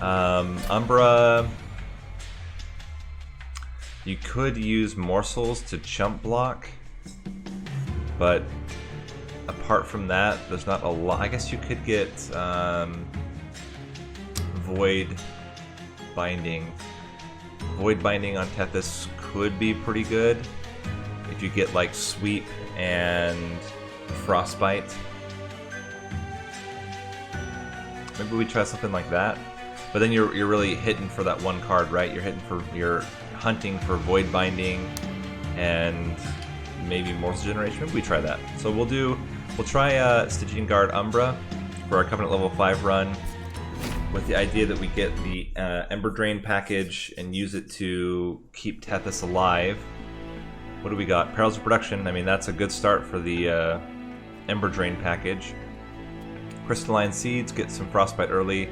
Umbra, you could use morsels to chump block, but apart from that, there's not a lot. I guess you could get Void Binding. Void Binding on Tethys could be pretty good if you get like Sweep and Frostbite. Maybe we try something like that. But then you're really hitting for that one card, right? You're hunting for Void Binding and maybe Morsel Generation. Maybe we try that. So we'll try Stygian Guard Umbra for our Covenant level 5 run, with the idea that we get the Ember Drain package and use it to keep Tethys alive. What do we got? Perils of Production. I mean, that's a good start for the Ember Drain package. Crystalline Seeds, get some Frostbite early,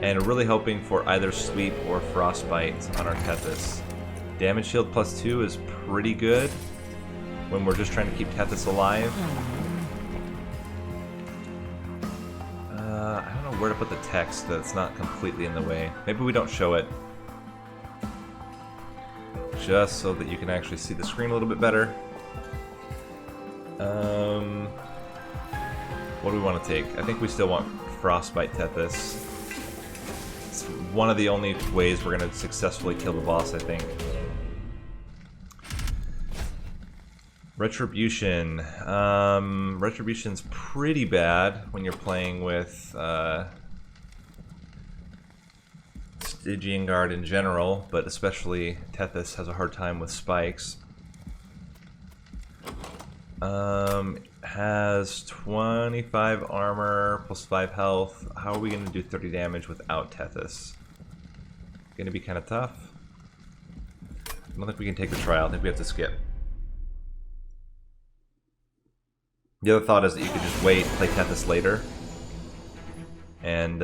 and really hoping for either Sweep or Frostbite on our Tethys. Damage Shield +2 is pretty good when we're just trying to keep Tethys alive. I don't know where to put the text that's not completely in the way. Maybe we don't show it, just so that you can actually see the screen a little bit better. What do we want to take? I think we still want Frostbite Tethys. It's one of the only ways we're going to successfully kill the boss, I think. Retribution. Retribution's pretty bad when you're playing with Stygian Guard in general, but especially Tethys has a hard time with spikes. Has 25 armor plus 5 health. How are we going to do 30 damage without Tethys? Going to be kind of tough. I don't think we can take the trial. I think we have to skip. The other thought is that you could just wait, play Tethys later, and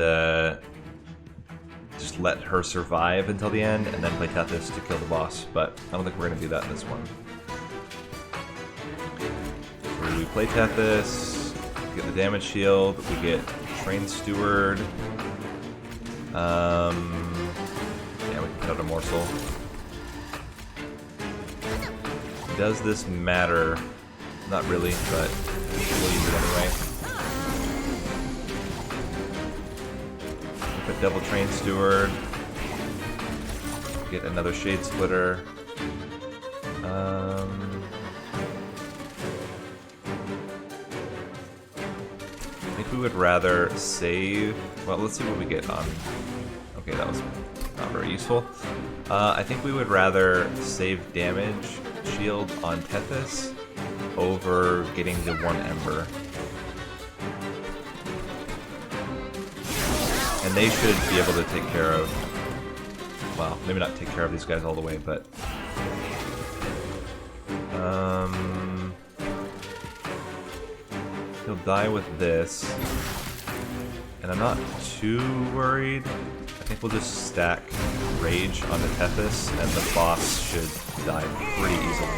just let her survive until the end, and then play Tethys to kill the boss. But I don't think we're going to do that in this one. So we play Tethys, get the damage shield, we get Train Steward. Yeah, we can put out a morsel. Does this matter? Not really, but we'll use it anyway. Put Devil Train Steward. Get another Shade Splitter. I think we would rather save. Well, let's see what we get on. Okay, that was not very useful. I think we would rather save damage shield on Tethys over getting the 1 Ember. And they should be able to take care of, well, maybe not take care of these guys all the way, but he'll die with this, and I'm not too worried. I think we'll just stack Rage on the Tethys, and the boss should die pretty easily.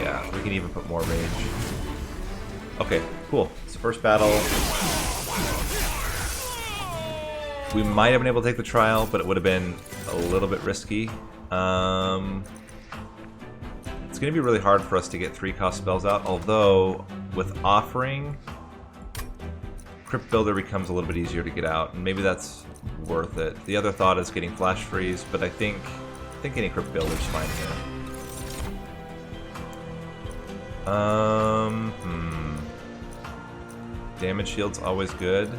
Yeah, we can even put more Rage. Okay, cool. It's the first battle. We might have been able to take the trial, but it would have been a little bit risky. It's going to be really hard for us to get 3-cost spells out, although with Offering, Crypt Builder becomes a little bit easier to get out, and maybe that's worth it. The other thought is getting Flash Freeze, but I think getting Crypt Builder is fine here. Damage Shield's always good.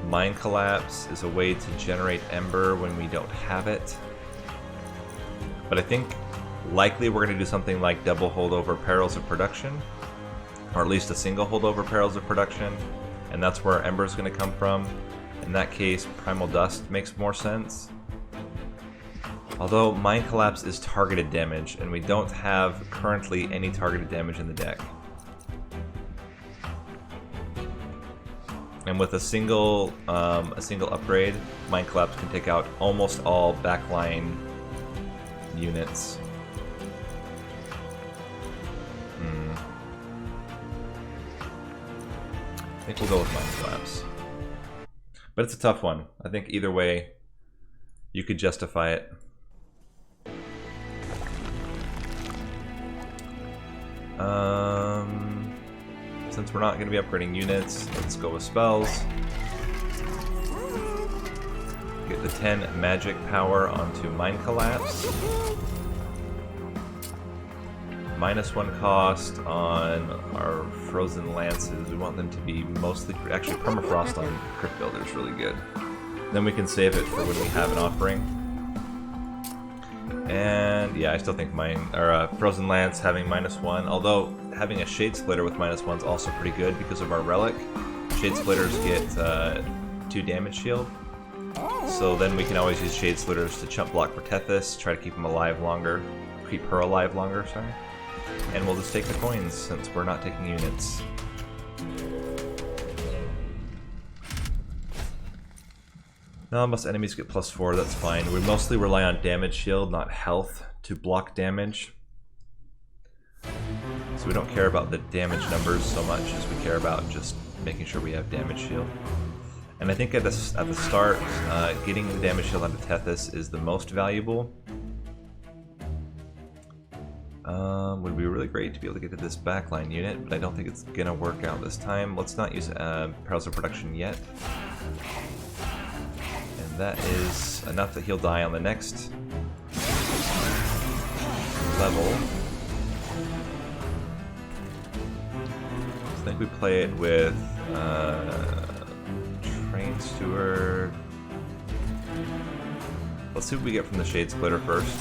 Mind Collapse is a way to generate Ember when we don't have it. But I think likely we're going to do something like double holdover Perils of Production, or at least a single holdover Perils of Production, and that's where Ember is going to come from. In that case, Primal Dust makes more sense. Although Mind Collapse is targeted damage, and we don't have currently any targeted damage in the deck. And with a single upgrade, Mind Collapse can take out almost all backline units. I think we'll go with Mind Collapse. But it's a tough one. I think either way, you could justify it. Since we're not going to be upgrading units, let's go with spells. Get the 10 magic power onto Mind Collapse. -1 cost on our frozen lances. We want them to be mostly, actually permafrost on Crypt Builder is really good. Then we can save it for when we have an offering. And yeah, I still think frozen lance having -1, although having a shade splitter with -1 is also pretty good because of our relic. Shade splitters get 2 damage shield. So then we can always use shade splitters to chump block for Tethys, try to keep him alive longer, keep her alive longer, sorry. And we'll just take the coins since we're not taking units. No, most enemies get +4, that's fine. We mostly rely on damage shield, not health, to block damage. So we don't care about the damage numbers so much as we care about just making sure we have damage shield. And I think at the start, getting the damage shield onto Tethys is the most valuable. Would be really great to be able to get to this backline unit, but I don't think it's gonna work out this time. Let's not use Perils of Production yet. And that is enough that he'll die on the next level. I think we play it with Train Steward. Let's see what we get from the Shade Splitter first.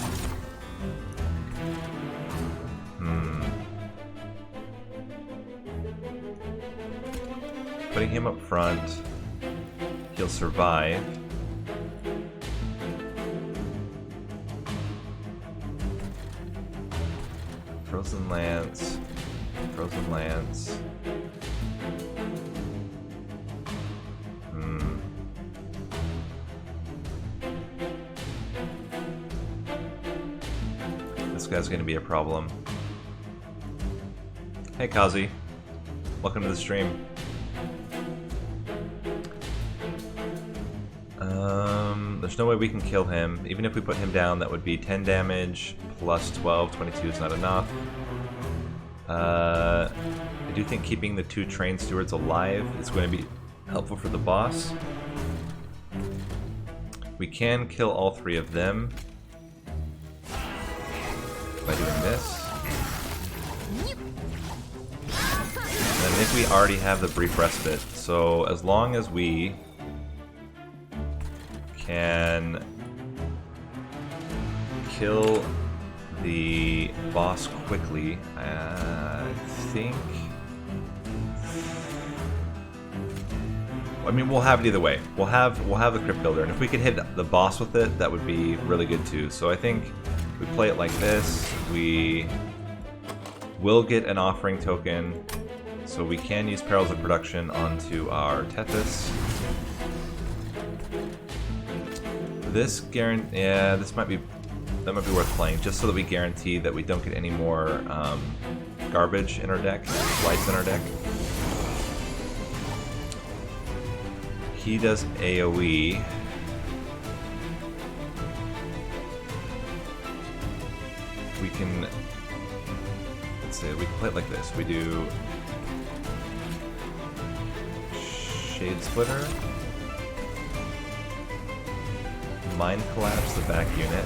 Putting him up front, he'll survive. Frozen Lance, Frozen Lance. This guy's gonna be a problem. Hey Kazi, welcome to the stream. There's no way we can kill him. Even if we put him down, that would be 10 damage plus 12. 22 is not enough. I do think keeping the 2 Train Stewards alive is going to be helpful for the boss. We can kill all 3 of them by doing this. And I think we already have the Brief Respite, so as long as we can kill the boss quickly, I think. I mean, we'll have it either way. We'll have the Crypt Builder, and if we could hit the boss with it, that would be really good too. So I think we play it like this. We will get an offering token, so we can use Perils of Production onto our Tethys. This this might be worth playing, just so that we guarantee that we don't get any more garbage in our deck, lights in our deck. He does AoE. We can, let's say, we can play it like this. We do Shade Splitter. Mind Collapse the back unit.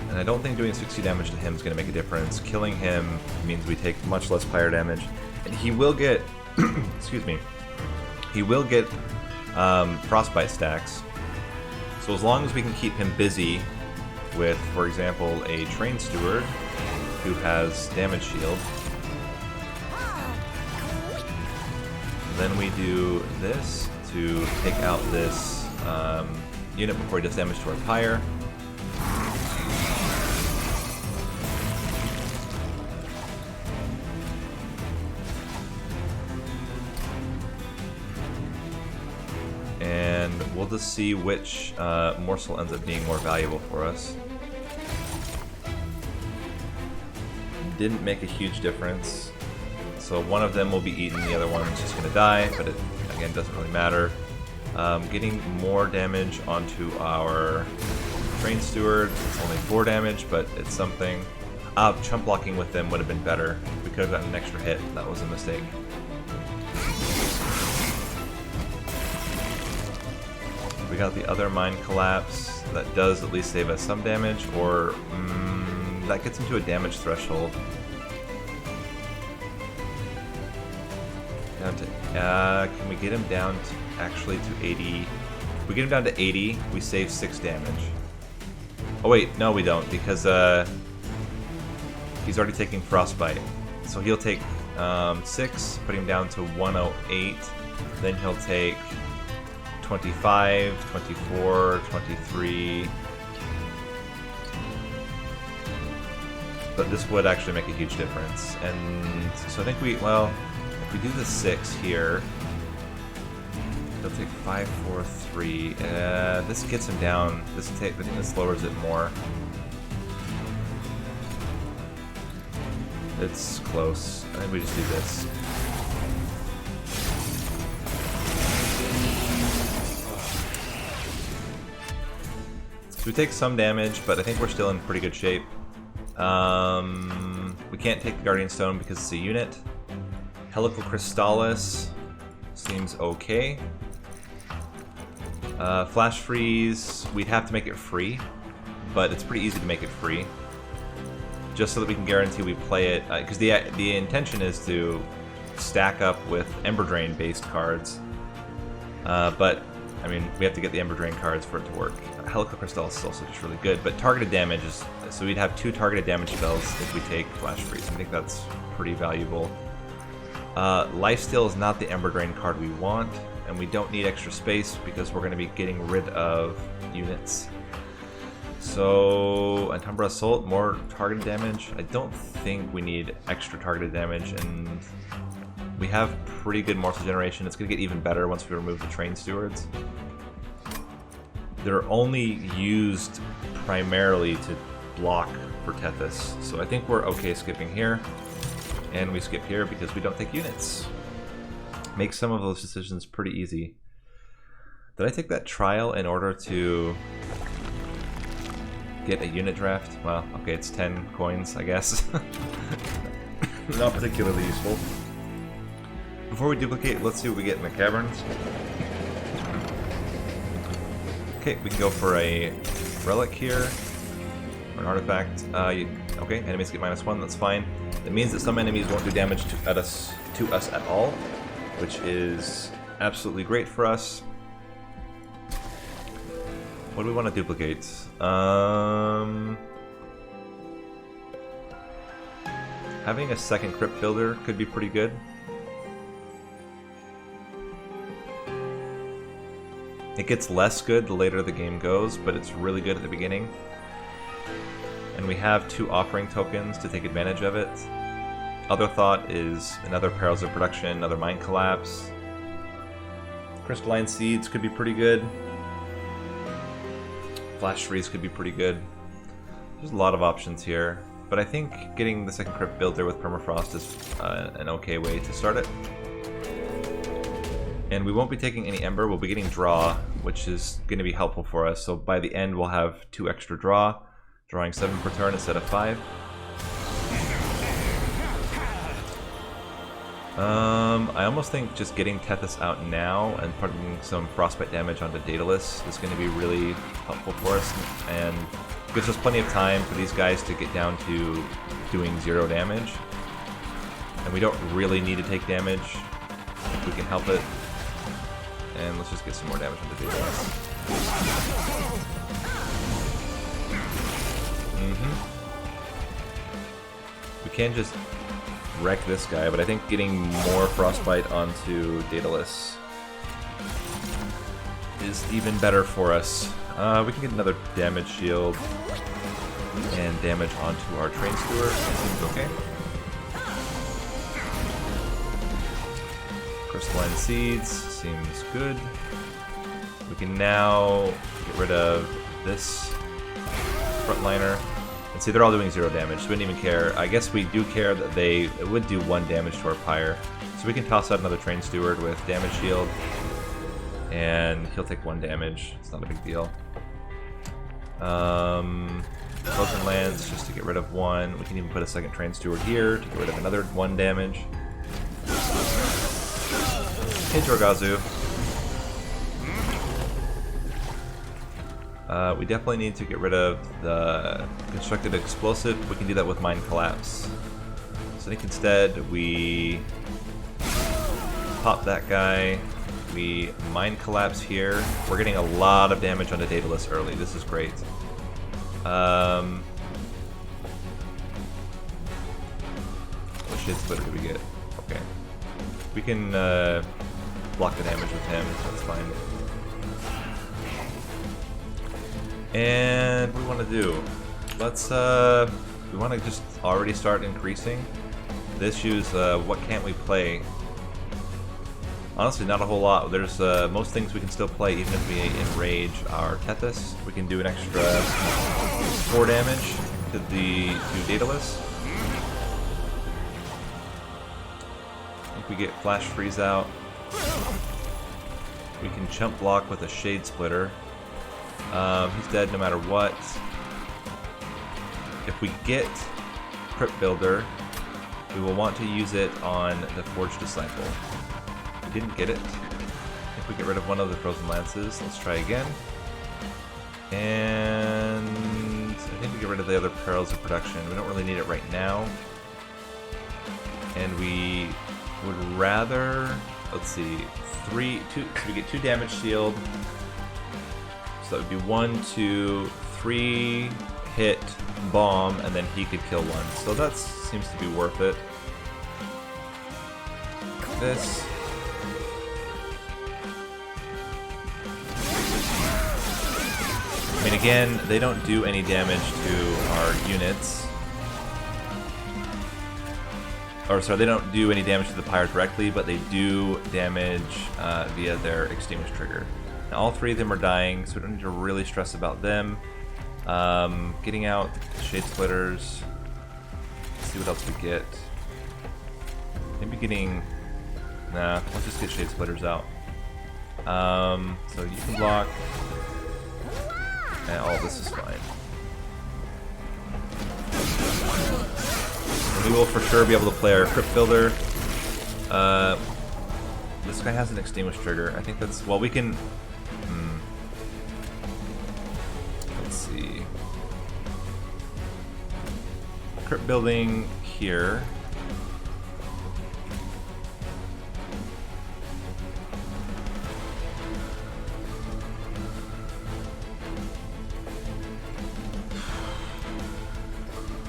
And I don't think doing 60 damage to him is going to make a difference. Killing him means we take much less fire damage. And he will get, excuse me, he will get frostbite stacks. So as long as we can keep him busy with, for example, a Train Steward who has damage shield, then we do this to take out this unit before he does damage to our pyre. And we'll just see which morsel ends up being more valuable for us. Didn't make a huge difference. So one of them will be eaten, the other one's just going to die, but it, again, doesn't really matter. Getting more damage onto our Train Steward. It's only 4 damage, but it's something. Chump blocking with them would have been better. We could have gotten an extra hit. That was a mistake. We got the other Mine Collapse. That does at least save us some damage, or that gets into a damage threshold. Down to, can we get him down to, actually to 80? If we get him down to 80, we save 6 damage. Oh wait, no we don't, because he's already taking Frostbite. So he'll take 6, put him down to 108, then he'll take 25, 24, 23. But this would actually make a huge difference. And so I think if we do the 6 here, he'll take 5, 4, 3. This gets him down. I think this lowers it more. It's close. I think we just do this. So we take some damage, but I think we're still in pretty good shape. We can't take the Guardian Stone because it's a unit. Helical Crystallis seems okay. Flash Freeze, we'd have to make it free, but it's pretty easy to make it free. Just so that we can guarantee we play it, because the intention is to stack up with Ember Drain based cards. But, I mean, we have to get the Ember Drain cards for it to work. Helical Crystallis is also just really good, but targeted damage is, so we'd have 2 targeted damage spells if we take Flash Freeze. I think that's pretty valuable. Lifesteal is not the Ember Drain card we want, and we don't need extra space because we're going to be getting rid of units. So, Antumbra Assault, more targeted damage. I don't think we need extra targeted damage, and we have pretty good morsel generation. It's going to get even better once we remove the Train Stewards. They're only used primarily to block for Tethys, so I think we're okay skipping here. And we skip here because we don't take units. Make some of those decisions pretty easy. Did I take that trial in order to get a unit draft? Well, okay, it's 10 coins, I guess. Not particularly useful. Before we duplicate, let's see what we get in the caverns. Okay, we can go for a relic here, or an artifact. Okay, enemies get -1, that's fine. That means that some enemies won't do damage to us at all, which is absolutely great for us. What do we want to duplicate? Having a second Crypt Builder could be pretty good. It gets less good the later the game goes, but it's really good at the beginning. And we have 2 offering tokens to take advantage of it. Other thought is another Perils of Production, another Mine Collapse. Crystalline Seeds could be pretty good. Flash Freeze could be pretty good. There's a lot of options here, but I think getting the second Crypt Builder with Permafrost is an okay way to start it. And we won't be taking any Ember, we'll be getting Draw, which is going to be helpful for us. So by the end we'll have 2 extra Draw, drawing 7 per turn instead of 5. I almost think just getting Tethys out now and putting some Frostbite damage onto Daedalus is going to be really helpful for us, and gives us plenty of time for these guys to get down to doing 0 damage. And we don't really need to take damage if we can help it. And let's just get some more damage onto Daedalus. We can just wreck this guy, but I think getting more Frostbite onto Daedalus is even better for us. We can get another damage shield and damage onto our Train Steward. That seems okay. Crystalline Seeds seems good. We can now get rid of this frontliner and See, they're all doing 0 damage, so we didn't even care. I guess we do care that they would do 1 damage to our pyre. So we can toss out another Train Steward with damage shield. And he'll take 1 damage. It's not a big deal. Frozen Lance just to get rid of 1. We can even put a second Train Steward here to get rid of another 1 damage. Hey, Jorgazu. We definitely need to get rid of the constructed explosive. We can do that with Mine Collapse. So I think instead we pop that guy. We Mine Collapse here. We're getting a lot of damage onto Daedalus early. This is great. What Shade Splitter do we get? Okay. We can block the damage with him. That's fine. And what do we want to do? Let's, we want to just already start increasing. The issue is, what can't we play? Honestly, not a whole lot. There's, most things we can still play even if we enrage our Tethys. We can do an extra 4 damage to Daedalus. I think we get Flash Freeze out. We can chump block with a Shade Splitter. He's dead no matter what. If we get Crypt Builder, we will want to use it on the Forged Disciple. We didn't get it. If we get rid of one of the Frozen Lances, let's try again. And I think we get rid of the other Perils of Production. We don't really need it right now. And we would rather, let's see, so we get 2 damage shield. So that would be 1, 2, 3 hit bomb, and then he could kill 1. So that seems to be worth it. This. I mean, again, they don't do any damage to our units. Or sorry, they don't do any damage to the pyre directly, but they do damage via their Extinguish trigger. Now, all 3 of them are dying, so we don't need to really stress about them. Getting out Shade Splitters. Let's see what else we get. Maybe getting... Nah, let's just get Shade Splitters out. So you can block. And all this is fine. And we will for sure be able to play our Crypt Builder. This guy has an Extinguish trigger. I think that's... Well, we can... Let's see. Crypt Building here.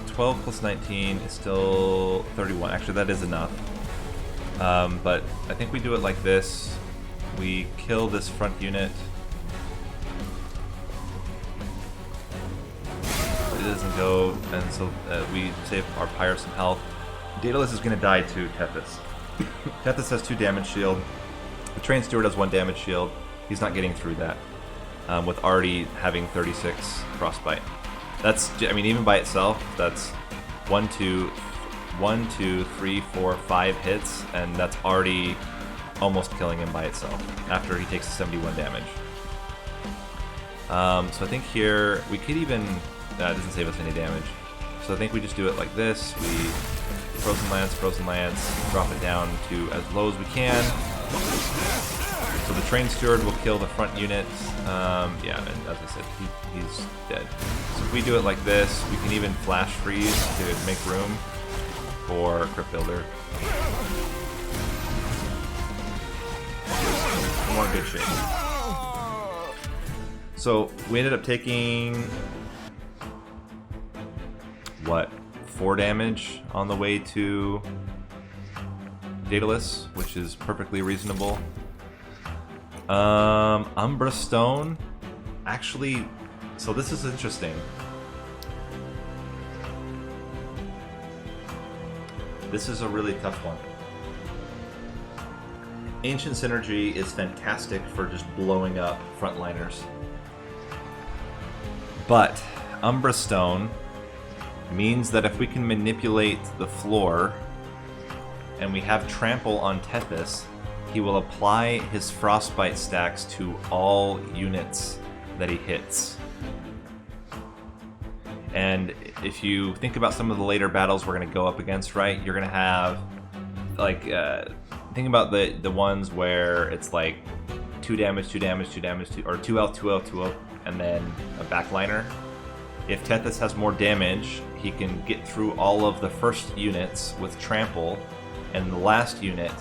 $12 plus 19 is still 31. Actually, that is enough. But I think we do it like this. We kill this front unit. It doesn't go, and so we save our pyre some health. Daedalus is going to die to Tethys. Tethys has 2 damage shield. The Train Steward has 1 damage shield. He's not getting through that. With already having 36 frostbite. That's, I mean, even by itself, that's 1, 2, 3, 4, 5 hits, and that's already almost killing him by itself after he takes 71 damage. So I think here we could even, that doesn't save us any damage. So I think we just do it like this. We Frozen Lance, drop it down to as low as we can. So the Train Steward will kill the front unit. Yeah, and as I said, he's dead. So if we do it like this, we can even Flash Freeze to make room for Crypt Builder. More good shape. So we ended up taking... what? 4 damage on the way to Daedalus, which is perfectly reasonable. Umbra Stone, actually, so this is interesting. This is a really tough one. Ancient Synergy is fantastic for just blowing up frontliners. But Umbra Stone means that if we can manipulate the floor and we have trample on Tethys, he will apply his frostbite stacks to all units that he hits. And if you think about some of the later battles we're going to go up against, right, you're going to have, like, think about the ones where it's like 2 damage, 2 damage, 2 damage, 2, or 2 health, 2 health, 2 health, and then a backliner. If Tethys has more damage, he can get through all of the first units with trample, and the last unit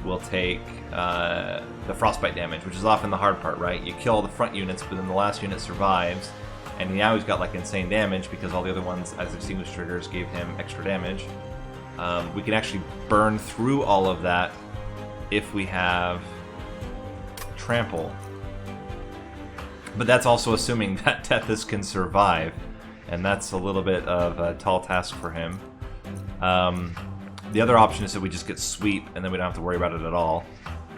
will take the frostbite damage, which is often the hard part, right? You kill all the front units, but then the last unit survives, and now he's got like insane damage because all the other ones as extinguished triggers gave him extra damage. We can actually burn through all of that if we have trample. But that's also assuming that Tethys can survive, and that's a little bit of a tall task for him. The other option is that we just get sweep, and then we don't have to worry about it at all.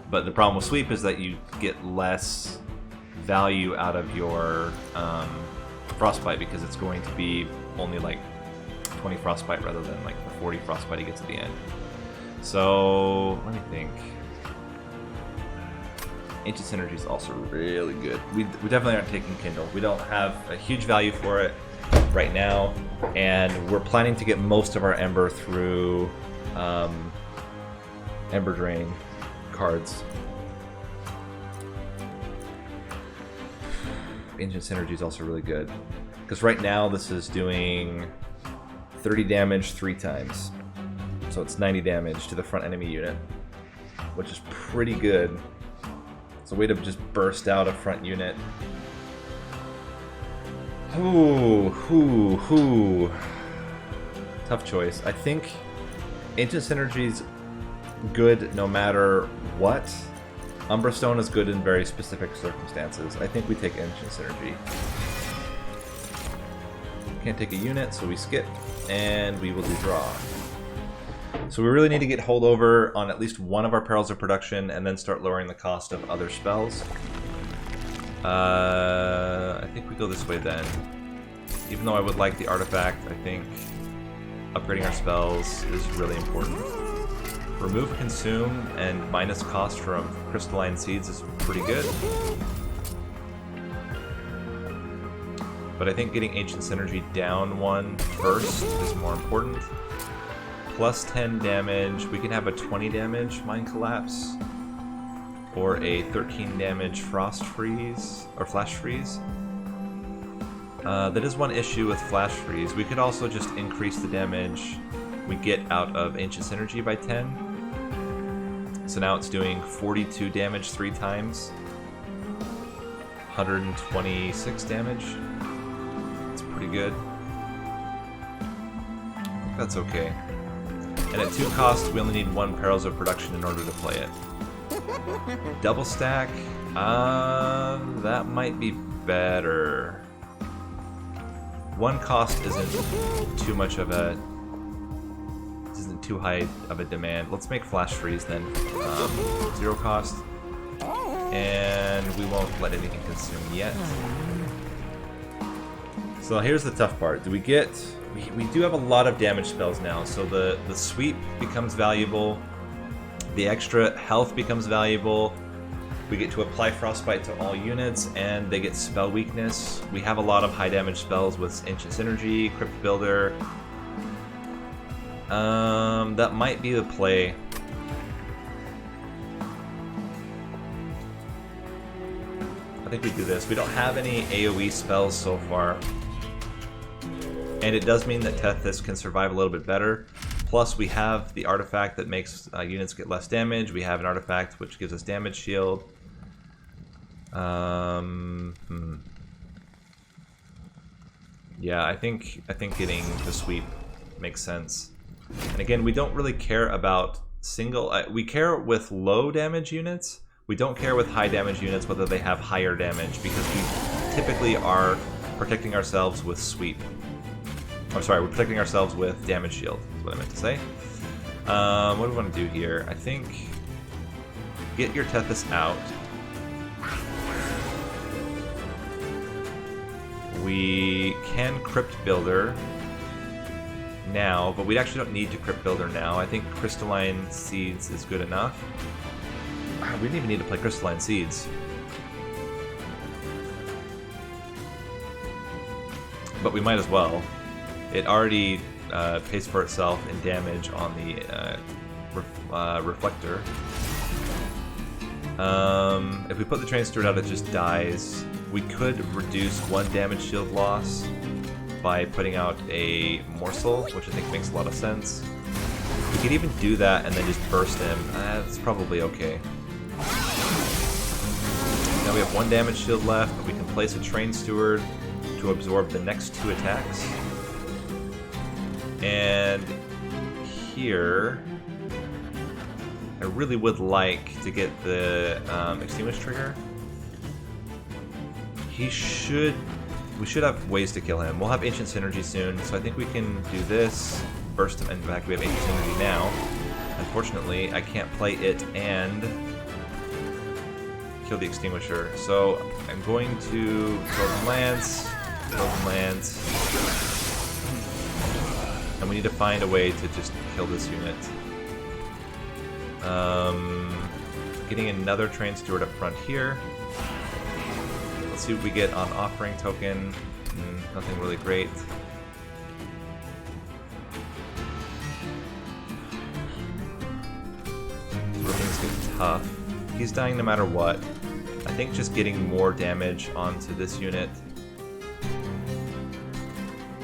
But the problem with sweep is that you get less value out of your frostbite because it's going to be only like 20 frostbite rather than like the 40 frostbite he gets at the end. So let me think. Ancient Synergy is also really good. We definitely aren't taking Kindle. We don't have a huge value for it right now, and we're planning to get most of our Ember through Ember Drain cards. Ancient Synergy is also really good, because right now this is doing 30 damage 3 times. So it's 90 damage to the front enemy unit, which is pretty good. It's a way to just burst out a front unit. Ooh. Tough choice. I think Ancient Synergy's good no matter what. Umbra Stone is good in very specific circumstances. I think we take Ancient Synergy. Can't take a unit, so we skip, and we will do draw. So we really need to get holdover on at least one of our Perils of Production, and then start lowering the cost of other spells. I think we go this way then. Even though I would like the artifact, I think upgrading our spells is really important. Remove Consume and minus cost from Crystalline Seeds is pretty good. But I think getting Ancient Synergy down 1 first is more important. Plus 10 damage, we can have a 20 damage Mind Collapse, or a 13 damage Frost Freeze, or Flash Freeze. That is one issue with Flash Freeze. We could also just increase the damage we get out of Ancient Synergy by 10. So now it's doing 42 damage 3 times, 126 damage. It's pretty good. I think that's okay. And at 2 cost, we only need 1 Perils of Production in order to play it. Double stack, that might be better. 1 cost isn't too much of a, isn't too high of a demand. Let's make Flash Freeze then. 0 cost, and we won't let anything consume yet. So here's the tough part. Do we get? We do have a lot of damage spells now, so the sweep becomes valuable, the extra health becomes valuable, we get to apply Frostbite to all units, and they get spell weakness. We have a lot of high damage spells with Ancient Synergy, Crypt Builder. That might be the play. I think we do this. We don't have any AoE spells so far. And it does mean that Tethys can survive a little bit better. Plus, we have the artifact that makes units get less damage. We have an artifact which gives us damage shield. Yeah, I think getting the sweep makes sense. And again, we don't really care about single. We care with low damage units. We don't care with high damage units whether they have higher damage, because we typically are protecting ourselves with sweep. I'm sorry, we're protecting ourselves with damage shield, is what I meant to say. What do we want to do here? I think get your Tethys out. We can Crypt Builder. now, but we actually don't need to Crypt Builder now. I think Crystalline Seeds is good enough. We didn't even need to play Crystalline Seeds. But we might as well. It already pays for itself in damage on the Reflector. If we put the Train Steward out, it just dies. We could reduce 1 damage shield loss by putting out a Morsel, which I think makes a lot of sense. We could even do that and then just burst him. That's probably okay. Now we have 1 damage shield left, but we can place a Train Steward to absorb the next 2 attacks. And here, I really would like to get the Extinguish trigger. We should have ways to kill him. We'll have Ancient Synergy soon, so I think we can do this, burst him, in fact we have Ancient Synergy now. Unfortunately, I can't play it and kill the Extinguisher, so I'm going to Frozen Lance, and we need to find a way to just kill this unit. Getting another Train Steward up front here. Let's see what we get on Offering Token. Nothing really great. This is where things get tough. He's dying no matter what. I think just getting more damage onto this unit.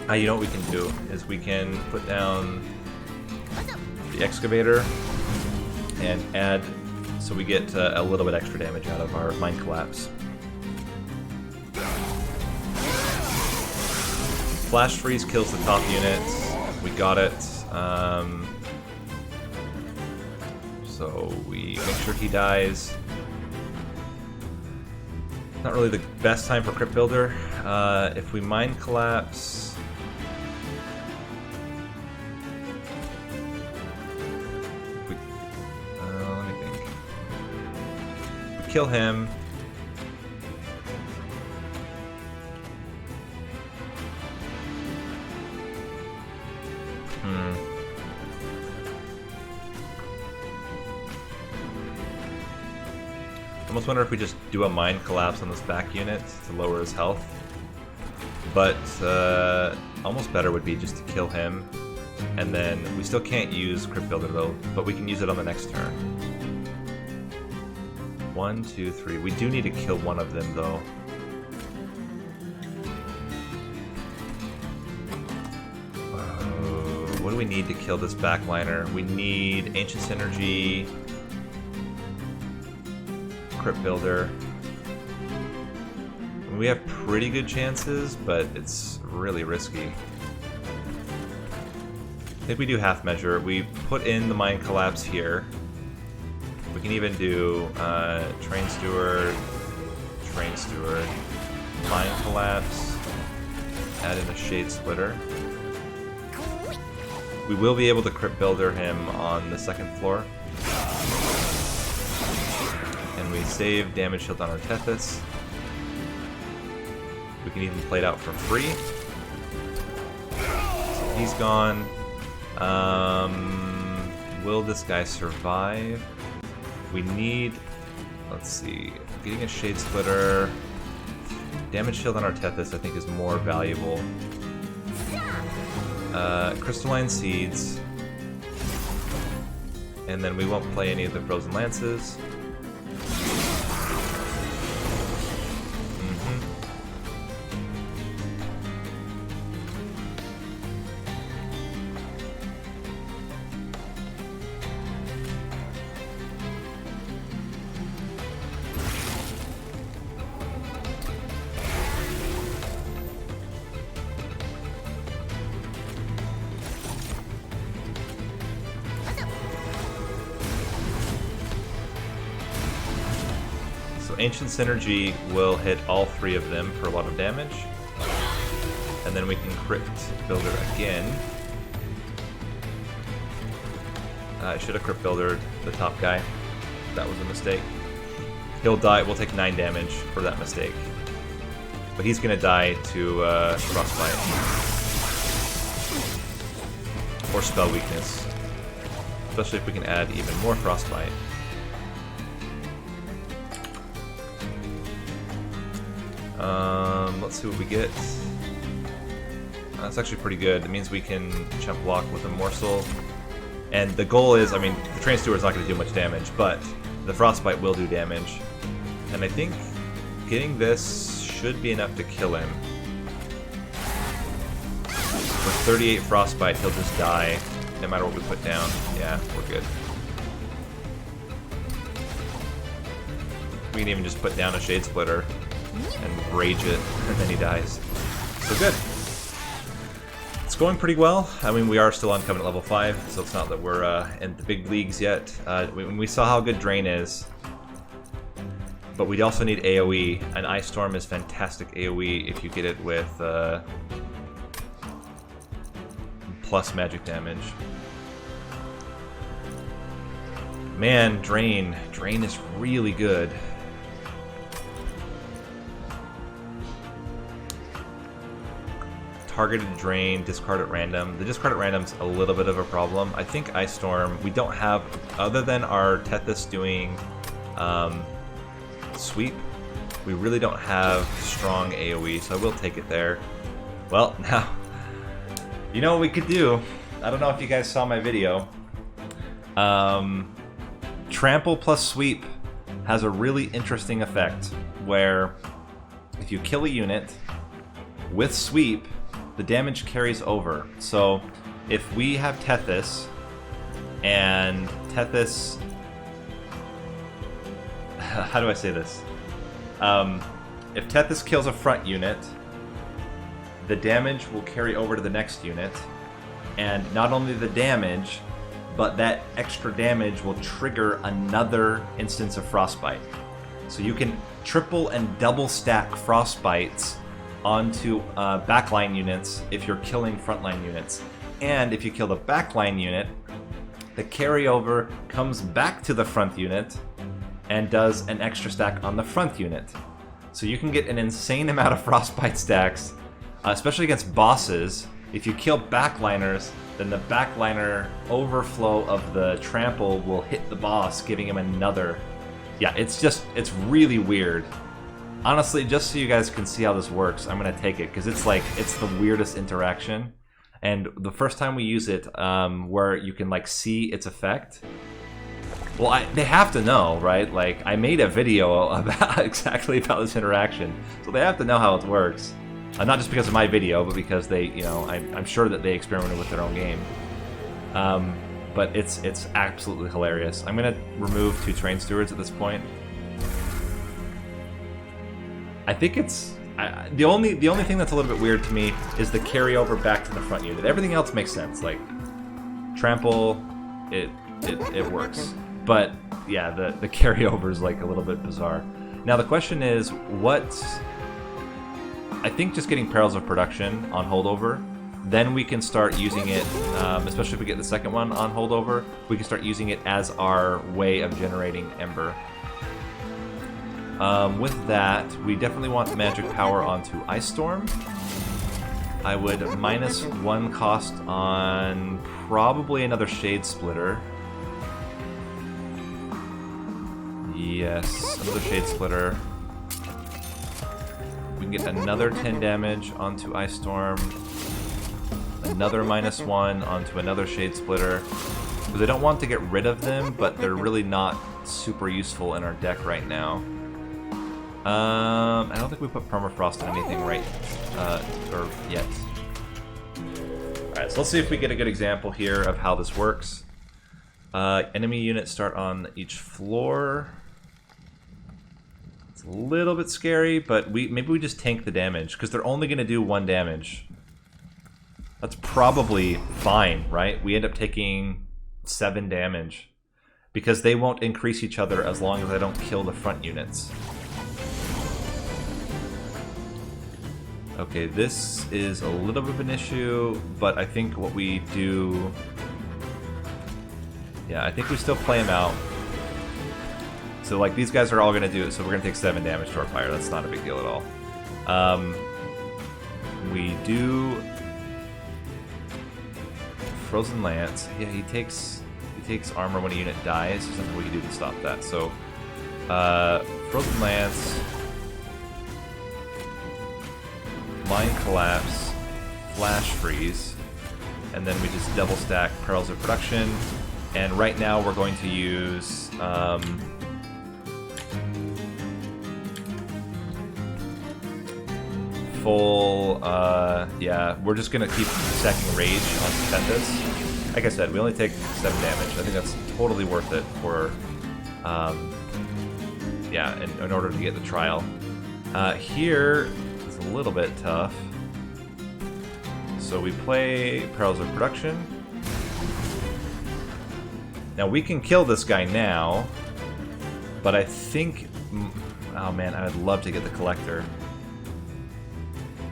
You know what we can do is we can put down the Excavator and add, so we get a little bit extra damage out of our Mind Collapse. Flash Freeze kills the top unit. We got it. So we make sure he dies. Not really the best time for Crypt Builder. If we Mind Collapse... let me think. If we kill him... I almost wonder if we just do a Mind Collapse on this back unit to lower his health. But almost better would be just to kill him. And then we still can't use Crypt Builder though, but we can use it on the next turn. 1, 2, 3. We do need to kill one of them though. What do we need to kill this backliner? We need Ancient Synergy, Crypt Builder. We have pretty good chances, but it's really risky. I think we do half measure. We put in the Mind Collapse here. We can even do Train Steward, Mind Collapse, add in a Shade Splitter. We will be able to Crypt Builder him on the second floor. And we save damage shield on our Tethys. We can even play it out for free. So he's gone. Will this guy survive? We need, let's see, getting a Shade Splitter. Damage shield on our Tethys I think is more valuable. Crystalline Seeds. And then we won't play any of the Frozen Lances. Ancient Synergy will hit all 3 of them for a lot of damage. And then we can Crypt Builder again. I should have Crypt Buildered the top guy. That was a mistake. He'll die. We'll take 9 damage for that mistake. But he's going to die to Frostbite. or spell weakness. Especially if we can add even more frostbite. Let's see what we get. That's actually pretty good. It means we can chump block with a morsel. And the goal is, I mean, the Train Steward's not going to do much damage, but the frostbite will do damage. And I think getting this should be enough to kill him. For 38 frostbite, he'll just die no matter what we put down. Yeah, we're good. We can even just put down a Shade Splitter and rage it, and then he dies. So good. It's going pretty well. I mean, we are still on Covenant level 5, so it's not that we're in the big leagues yet. We saw how good Drain is, but we also need AoE, and Ice Storm is fantastic AoE if you get it with plus magic damage. Man, Drain is really good. Targeted Drain, discard at random. The discard at random's a little bit of a problem. I think Ice Storm, we don't have, other than our Tethys doing sweep, we really don't have strong AoE, so I will take it there. Well, now, you know what we could do? I don't know if you guys saw my video. Trample plus sweep has a really interesting effect where if you kill a unit with sweep, the damage carries over. So if we have Tethys, and Tethys... how do I say this? If Tethys kills a front unit, the damage will carry over to the next unit, and not only the damage, but that extra damage will trigger another instance of Frostbite. So you can triple and double stack Frostbites onto backline units if you're killing frontline units. And if you kill the backline unit, the carryover comes back to the front unit and does an extra stack on the front unit. So you can get an insane amount of Frostbite stacks, especially against bosses. If you kill backliners, then the backliner overflow of the trample will hit the boss, giving him another. Yeah, it's really weird. Honestly, just so you guys can see how this works, I'm gonna take it, because it's the weirdest interaction. And the first time we use it, where you can see its effect, well, they have to know, right? Like, I made a video about exactly about this interaction, so they have to know how it works. Not just because of my video, but because they, I'm sure that they experimented with their own game. But it's absolutely hilarious. I'm gonna remove 2 Train Stewards at this point. I think it's the only thing that's a little bit weird to me is the carryover back to the front unit. Everything else makes sense. Like trample, it works. But yeah, the carryover is a little bit bizarre. Now the question is, I think just getting Perils of Production on holdover, then we can start using it, especially if we get the second one on holdover, we can start using it as our way of generating Ember. With that, we definitely want magic power onto Ice Storm. I would -1 cost on probably another Shade Splitter. Yes, another Shade Splitter. We can get another 10 damage onto Ice Storm. Another -1 onto another Shade Splitter. Because I don't want to get rid of them, but they're really not super useful in our deck right now. I don't think we put Permafrost on anything or yet. Alright, so let's see if we get a good example here of how this works. Enemy units start on each floor. It's a little bit scary, but maybe we just tank the damage, because they're only going to do 1 damage. That's probably fine, right? We end up taking 7 damage, because they won't increase each other as long as I don't kill the front units. Okay, this is a little bit of an issue, but I think what we do... Yeah, I think we still play them out. So, these guys are all going to do it, so we're going to take 7 damage to our fire. That's not a big deal at all. We do Frozen Lance. Yeah, he takes armor when a unit dies. There's nothing we can do to stop that. So, Frozen Lance, Mind Collapse, Flash Freeze, and then we just double stack Perils of Production. And right now we're going to use full, yeah, we're just gonna keep stacking Rage on Tethys. Like I said, we only take 7 damage. I think that's totally worth it for, yeah, in order to get the trial. Here, it's a little bit tough. So we play Perils of Production. Now we can kill this guy now, but I think, oh man, I would love to get the Collector.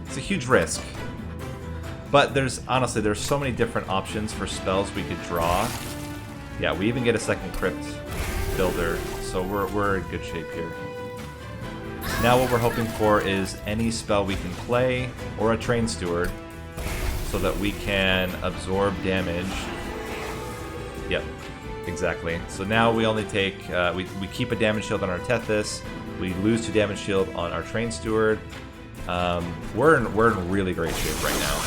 It's a huge risk. But honestly, there's so many different options for spells we could draw. Yeah, we even get a second Crypt Builder, so we're in good shape here. Now what we're hoping for is any spell we can play, or a Train Steward, so that we can absorb damage. Yep, exactly. So now we only take, we keep a damage shield on our Tethys, we lose 2 damage shield on our Train Steward. We're in really great shape right now.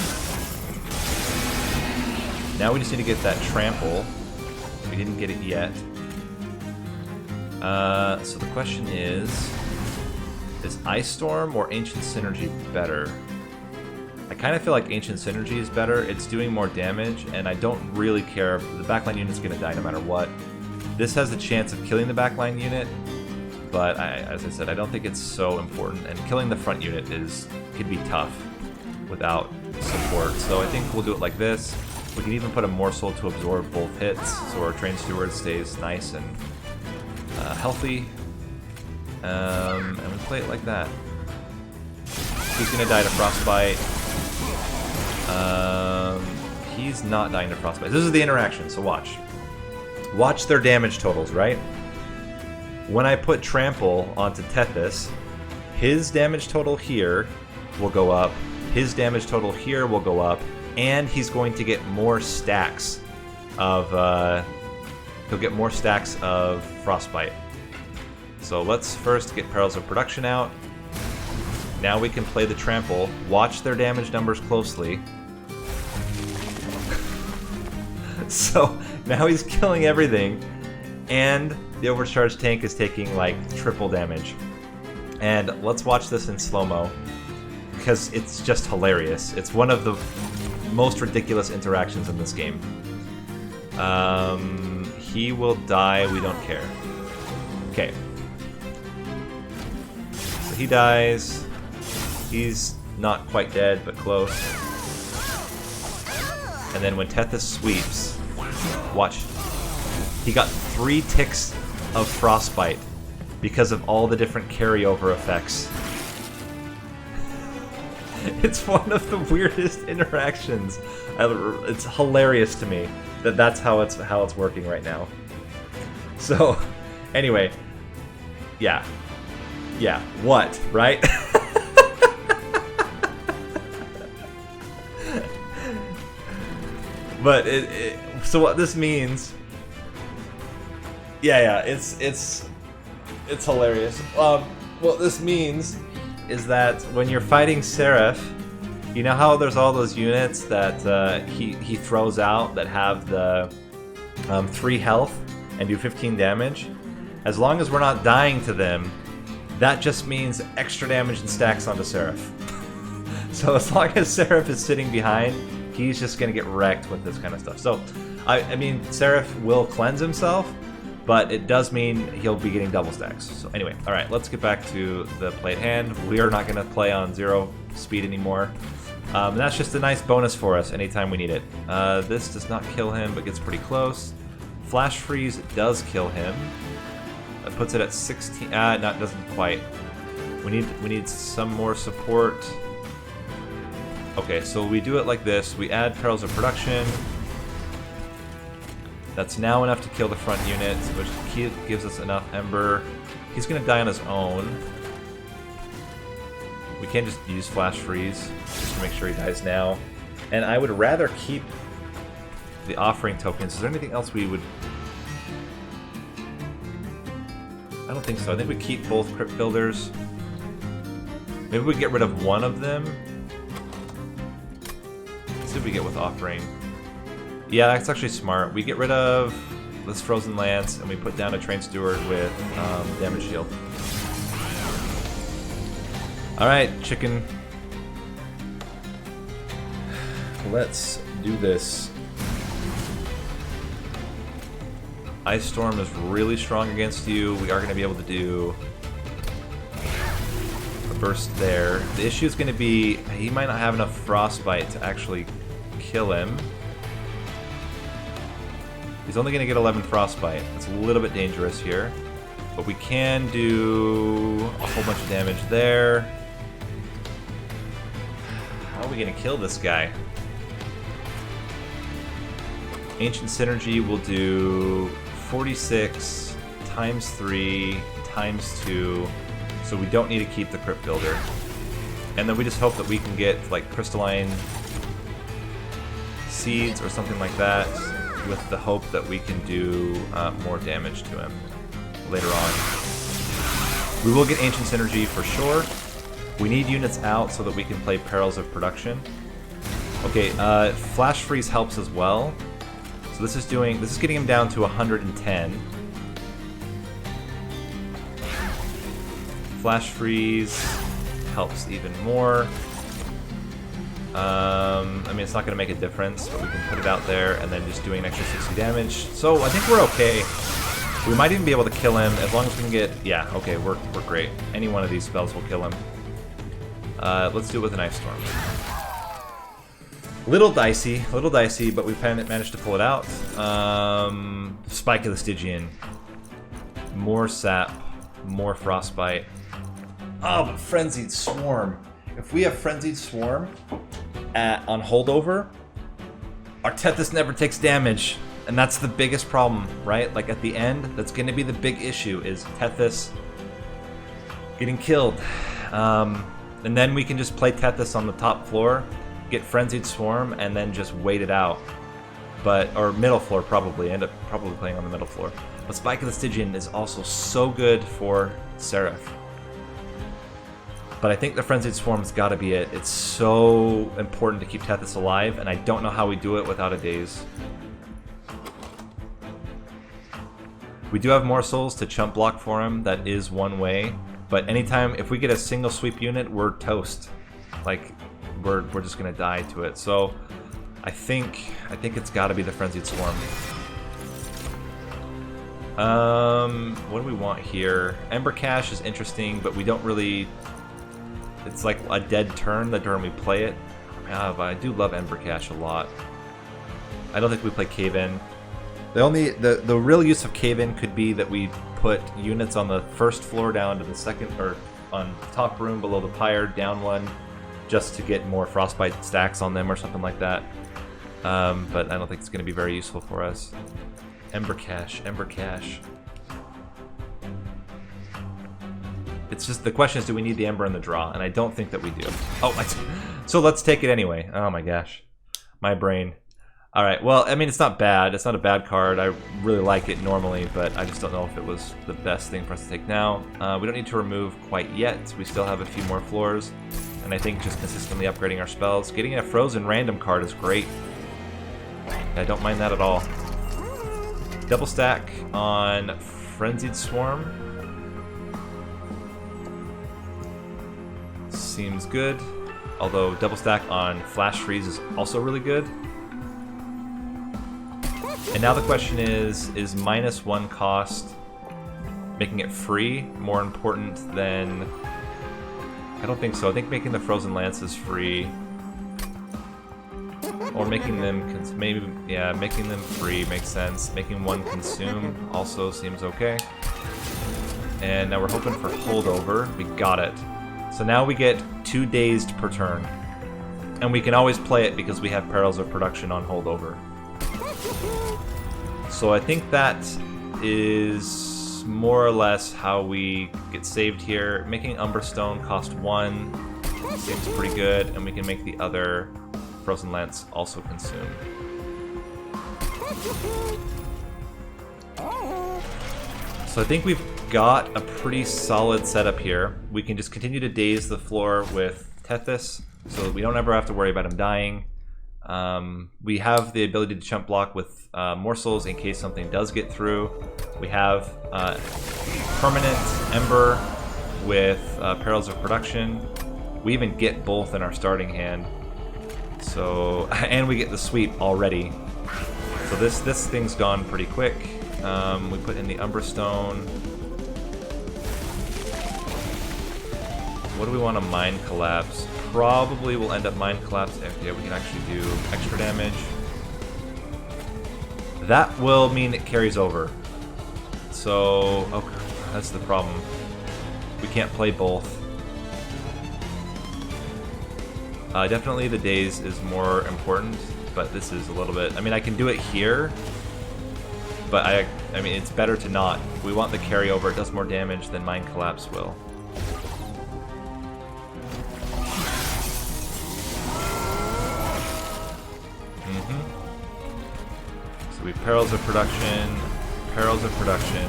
Now we just need to get that Trample. We didn't get it yet. So the question is Ice Storm or Ancient Synergy better? I kind of feel like Ancient Synergy is better. It's doing more damage, and I don't really care. The backline unit's going to die no matter what. This has a chance of killing the backline unit, but as I said, I don't think it's so important. And killing the front unit could be tough without support. So I think we'll do it like this. We can even put a Morsel to absorb both hits, so our Train Steward stays nice and healthy. And we play it like that. He's going to die to Frostbite. He's not dying to Frostbite. This is the interaction, so watch. Watch their damage totals, right? When I put Trample onto Tethys, his damage total here will go up, his damage total here will go up, and he's going to get more stacks of, he'll get more stacks of Frostbite. So let's first get Perils of Production out. Now we can play the Trample. Watch their damage numbers closely. So now he's killing everything, and the Overcharged tank is taking like triple damage. And let's watch this in slow-mo, because it's just hilarious. It's one of the most ridiculous interactions in this game. He will die, we don't care. Okay. So he dies. He's not quite dead, but close. And then when Tethys sweeps, watch. He got 3 ticks of Frostbite because of all the different carryover effects. It's one of the weirdest interactions. It's hilarious to me that that's how it's working right now. So, anyway, yeah, what, right? But so what this means? Yeah, it's hilarious. What this means is that when you're fighting Seraph, you know how there's all those units that he throws out that have the 3 health and do 15 damage? As long as we're not dying to them, that just means extra damage and stacks onto Seraph. So as long as Seraph is sitting behind, he's just going to get wrecked with this kind of stuff. So, I mean, Seraph will cleanse himself, but it does mean he'll be getting double stacks. So anyway, alright, let's get back to the played hand. We are not going to play on 0 speed anymore. That's just a nice bonus for us anytime we need it. This does not kill him, but gets pretty close. Flash Freeze does kill him. It puts it at 16. No, it doesn't quite. We need some more support. Okay, so we do it like this. We add Perils of Production. That's now enough to kill the front unit, which gives us enough Ember. He's going to die on his own. We can't just use Flash Freeze, just to make sure he dies now. And I would rather keep the offering tokens. Is there anything else we would... I don't think so. I think we keep both crypt builders. Maybe we get rid of one of them. Let's see what we get with offering. Yeah, that's actually smart. We get rid of this Frozen Lance and we put down a Train Steward with damage shield. Alright, chicken. Let's do this. Ice Storm is really strong against you. We are going to be able to do a burst there. The issue is going to be he might not have enough Frostbite to actually kill him. He's only going to get 11 Frostbite. That's a little bit dangerous here. But we can do a whole bunch of damage there. How are we going to kill this guy? Ancient Synergy will do 46 times 3 times 2, so we don't need to keep the Crypt Builder. And then we just hope that we can get like Crystalline Seeds or something like that, with the hope that we can do more damage to him later on. We will get Ancient Synergy for sure. We need units out so that we can play Perils of Production. Okay, Flash Freeze helps as well. So this is getting him down to 110. Flash Freeze helps even more. I mean, it's not going to make a difference, but we can put it out there and then just doing an extra 60 damage. So I think we're okay. We might even be able to kill him as long as we can get... Yeah, okay, we're great. Any one of these spells will kill him. Let's do it with an Ice Storm. Little dicey, but we've managed to pull it out. Spike of the Stygian. More sap, more frostbite. Oh, but Frenzied Swarm. If we have Frenzied Swarm on holdover, our Tethys never takes damage. And that's the biggest problem, right? Like at the end, that's going to be the big issue, is Tethys getting killed. And then we can just play Tethys on the top floor, get Frenzied Swarm, and then just wait it out. Or middle floor probably, end up probably playing on the middle floor. But Spike of the Stygian is also so good for Seraph. But I think the Frenzied Swarm's gotta be it. It's so important to keep Tethys alive, and I don't know how we do it without a Daze. We do have more souls to chump block for him, that is one way. But anytime, if we get a single sweep unit, we're toast. Like, we're just gonna die to it. So I think it's gotta be the Frenzied Swarm. What do we want here? Ember Cache is interesting, but we don't really... It's like a dead turn the turn we play it. But I do love Ember Cache a lot. I don't think we play Cave In. The real use of Cave In could be that we put units on the first floor down to the second, or on top room below the pyre, down one, just to get more frostbite stacks on them or something like that. But I don't think it's going to be very useful for us. Ember Cache, Ember Cache. It's just, the question is, do we need the Ember in the draw? And I don't think that we do. Oh, so let's take it anyway. Oh my gosh. My brain. Alright, well, I mean, it's not bad. It's not a bad card. I really like it normally, but I just don't know if it was the best thing for us to take now. We don't need to remove quite yet. We still have a few more floors. And I think just consistently upgrading our spells. Getting a frozen random card is great. I don't mind that at all. Double stack on Frenzied Swarm. Seems good. Although double stack on Flash Freeze is also really good. And now the question is -1 cost, making it free, more important than... I don't think so. I think making the Frozen Lances free, or making them, making them free makes sense. Making one consume also seems okay. And now we're hoping for holdover. We got it. So now we get 2 dazed per turn. And we can always play it because we have Perils of Production on holdover. So I think that is more or less how we get saved here. Making Umberstone cost 1 seems pretty good, and we can make the other Frozen Lance also consume. So I think we've got a pretty solid setup here. We can just continue to daze the floor with Tethys, so that we don't ever have to worry about him dying. We have the ability to chump block with morsels in case something does get through. We have permanent Ember with Perils of Production. We even get both in our starting hand. So, and we get the sweep already. So this thing's gone pretty quick. We put in the Umbra Stone. What do we want to Mind Collapse? Probably we'll end up Mind Collapse. Yeah, we can actually do extra damage. That will mean it carries over. So, okay, that's the problem. We can't play both. Definitely the daze is more important, but this is a little bit... I mean, I can do it here, but I mean, it's better to not. We want the carryover. It does more damage than Mind Collapse will. So we Perils of Production, Perils of Production.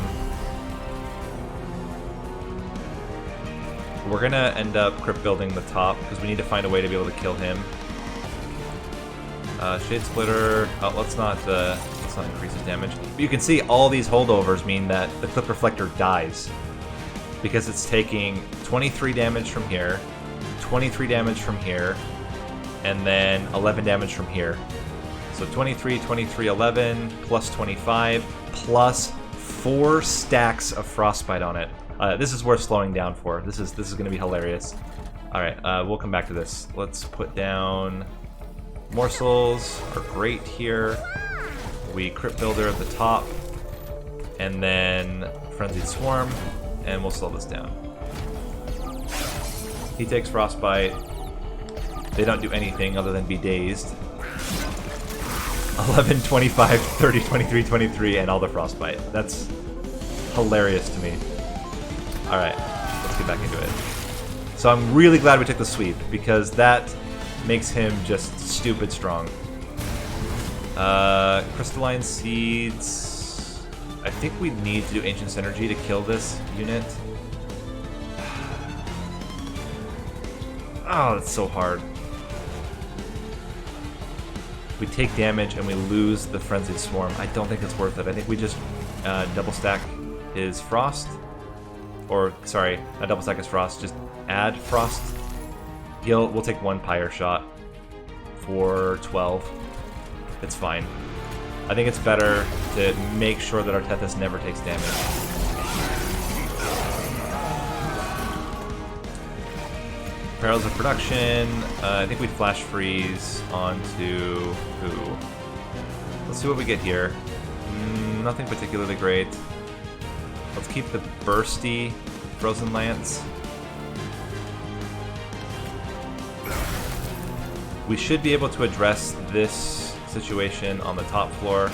We're gonna end up crypt building the top because we need to find a way to be able to kill him. Shade Splitter. Oh, let's not increase his damage. But you can see all these holdovers mean that the Clip Reflector dies because it's taking 23 damage from here, 23 damage from here, and then 11 damage from here. So 23, 23, 11 plus 25 plus 4 stacks of Frostbite on it. This is worth slowing down for. This is going to be hilarious. All right, we'll come back to this. Let's put down morsels are great here. We Crypt Builder at the top, and then Frenzied Swarm, and we'll slow this down. He takes Frostbite. They don't do anything other than be dazed. 11, 25, 30, 23, 23, and all the Frostbite. That's hilarious to me. Alright, let's get back into it. So I'm really glad we took the sweep, because that makes him just stupid strong. Crystalline Seeds... I think we need to do Ancient Synergy to kill this unit. Oh, that's so hard. We take damage and we lose the Frenzied Swarm. I don't think it's worth it. I think we just double stack his Frost. Or, sorry, not double stack his Frost, just add Frost. We'll take 1 Pyre Shot for 12. It's fine. I think it's better to make sure that our Tethys never takes damage. Perils of Production. I think we'd Flash Freeze onto who? Let's see what we get here. Nothing particularly great. Let's keep the Bursty Frozen Lance. We should be able to address this situation on the top floor.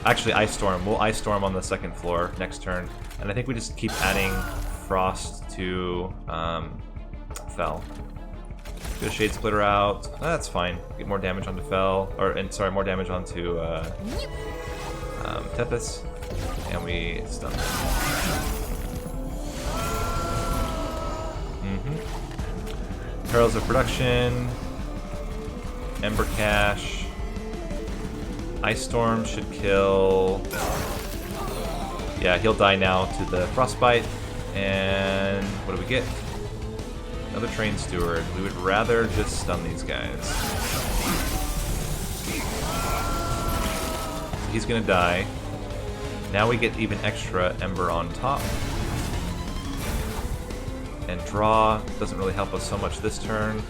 Actually, Ice Storm. We'll Ice Storm on the second floor next turn. And I think we just keep adding Frost to Fel. Get a Shade Splitter out. That's fine. Get more damage onto Fel. Sorry, more damage onto Tethys. And we stun them. Perils of Production. Ember Cache. Ice Storm should kill. Yeah, he'll die now to the Frostbite. And what do we get? Another Train Steward. We would rather just stun these guys. So he's gonna die. Now we get even extra Ember on top. And draw doesn't really help us so much this turn.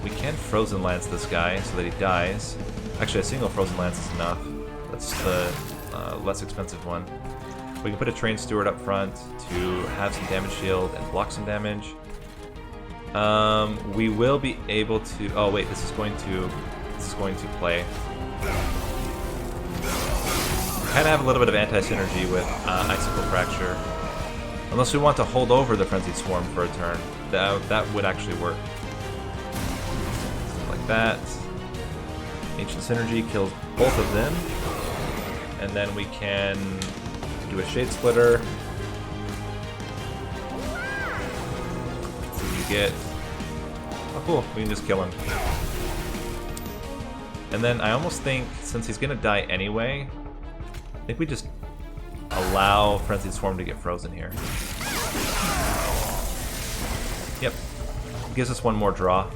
We can Frozen Lance this guy so that he dies. Actually, a single Frozen Lance is enough. That's the less expensive one. We can put a Train Steward up front to have some damage shield and block some damage. We will be able to... Oh wait, this is going to play. Kind of have a little bit of anti-synergy with Icicle Fracture. Unless we want to hold over the Frenzied Swarm for a turn. That would actually work. Something like that. Ancient Synergy kills both of them. And then we can do a Shade Splitter. So you get... Oh cool, we can just kill him. And then I almost think, since he's gonna die anyway, I think we just allow Frenzied Swarm to get frozen here. Yep. Gives us one more draw.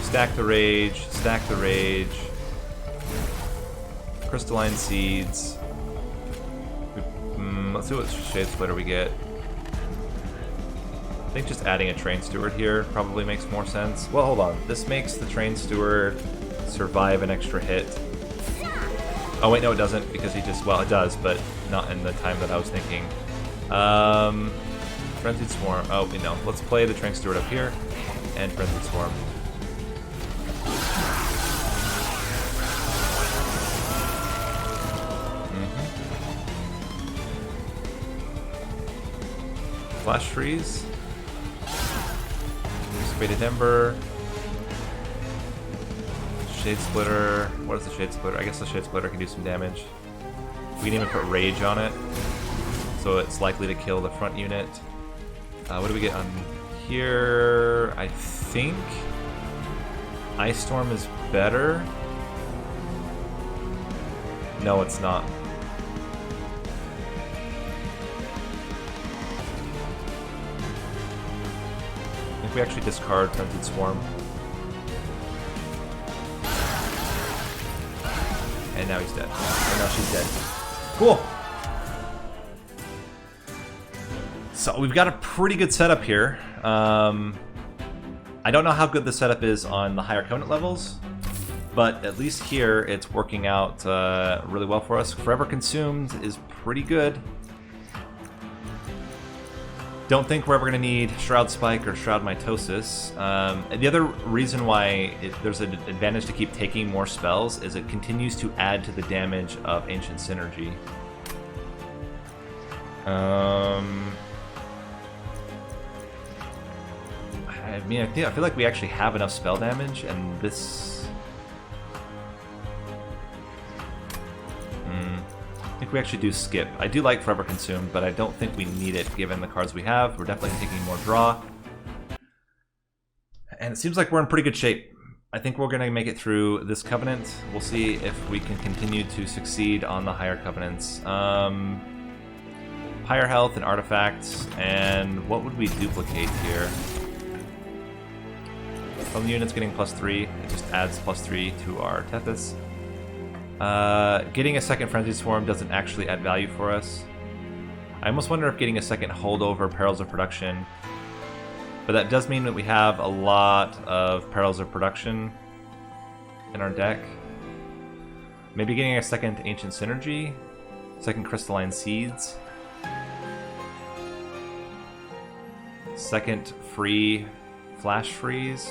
Stack the Rage, stack the Rage. Crystalline Seeds. Let's see what Shade Splitter we get. I think just adding a Train Steward here probably makes more sense. Well, hold on. This makes the Train Steward survive an extra hit. Oh wait, no it doesn't, because he just... Well, it does, but not in the time that I was thinking. Frenzied Swarm. Oh, we know. Let's play the Train Steward up here, and Frenzied Swarm. Flash Freeze. Faded Ember. Shade Splitter. What is the Shade Splitter? I guess the Shade Splitter can do some damage. We can even put Rage on it, so it's likely to kill the front unit. What do we get on here? I think Ice Storm is better. No, it's not. I think we actually discard Frenzied Swarm. And now he's dead. And now she's dead. Cool! So we've got a pretty good setup here. I don't know how good the setup is on the higher Covenant levels, but at least here it's working out really well for us. Forever Consumed is pretty good. Don't think we're ever going to need Shroud Spike or Shroud Mitosis. And the other reason why there's an advantage to keep taking more spells is it continues to add to the damage of Ancient Synergy. I mean, I feel like we actually have enough spell damage, and this... I think we actually do skip. I do like Forever Consumed, but I don't think we need it given the cards we have. We're definitely taking more draw. And it seems like we're in pretty good shape. I think we're going to make it through this Covenant. We'll see if we can continue to succeed on the higher Covenants. Higher health and artifacts, and what would we duplicate here? From the units getting +3, it just adds +3 to our Tethys. Getting a second Frenzied Swarm doesn't actually add value for us. I almost wonder if getting a second Holdover Perils of Production, but that does mean that we have a lot of Perils of Production in our deck. Maybe getting a second Ancient Synergy, second Crystalline Seeds, second free Flash Freeze.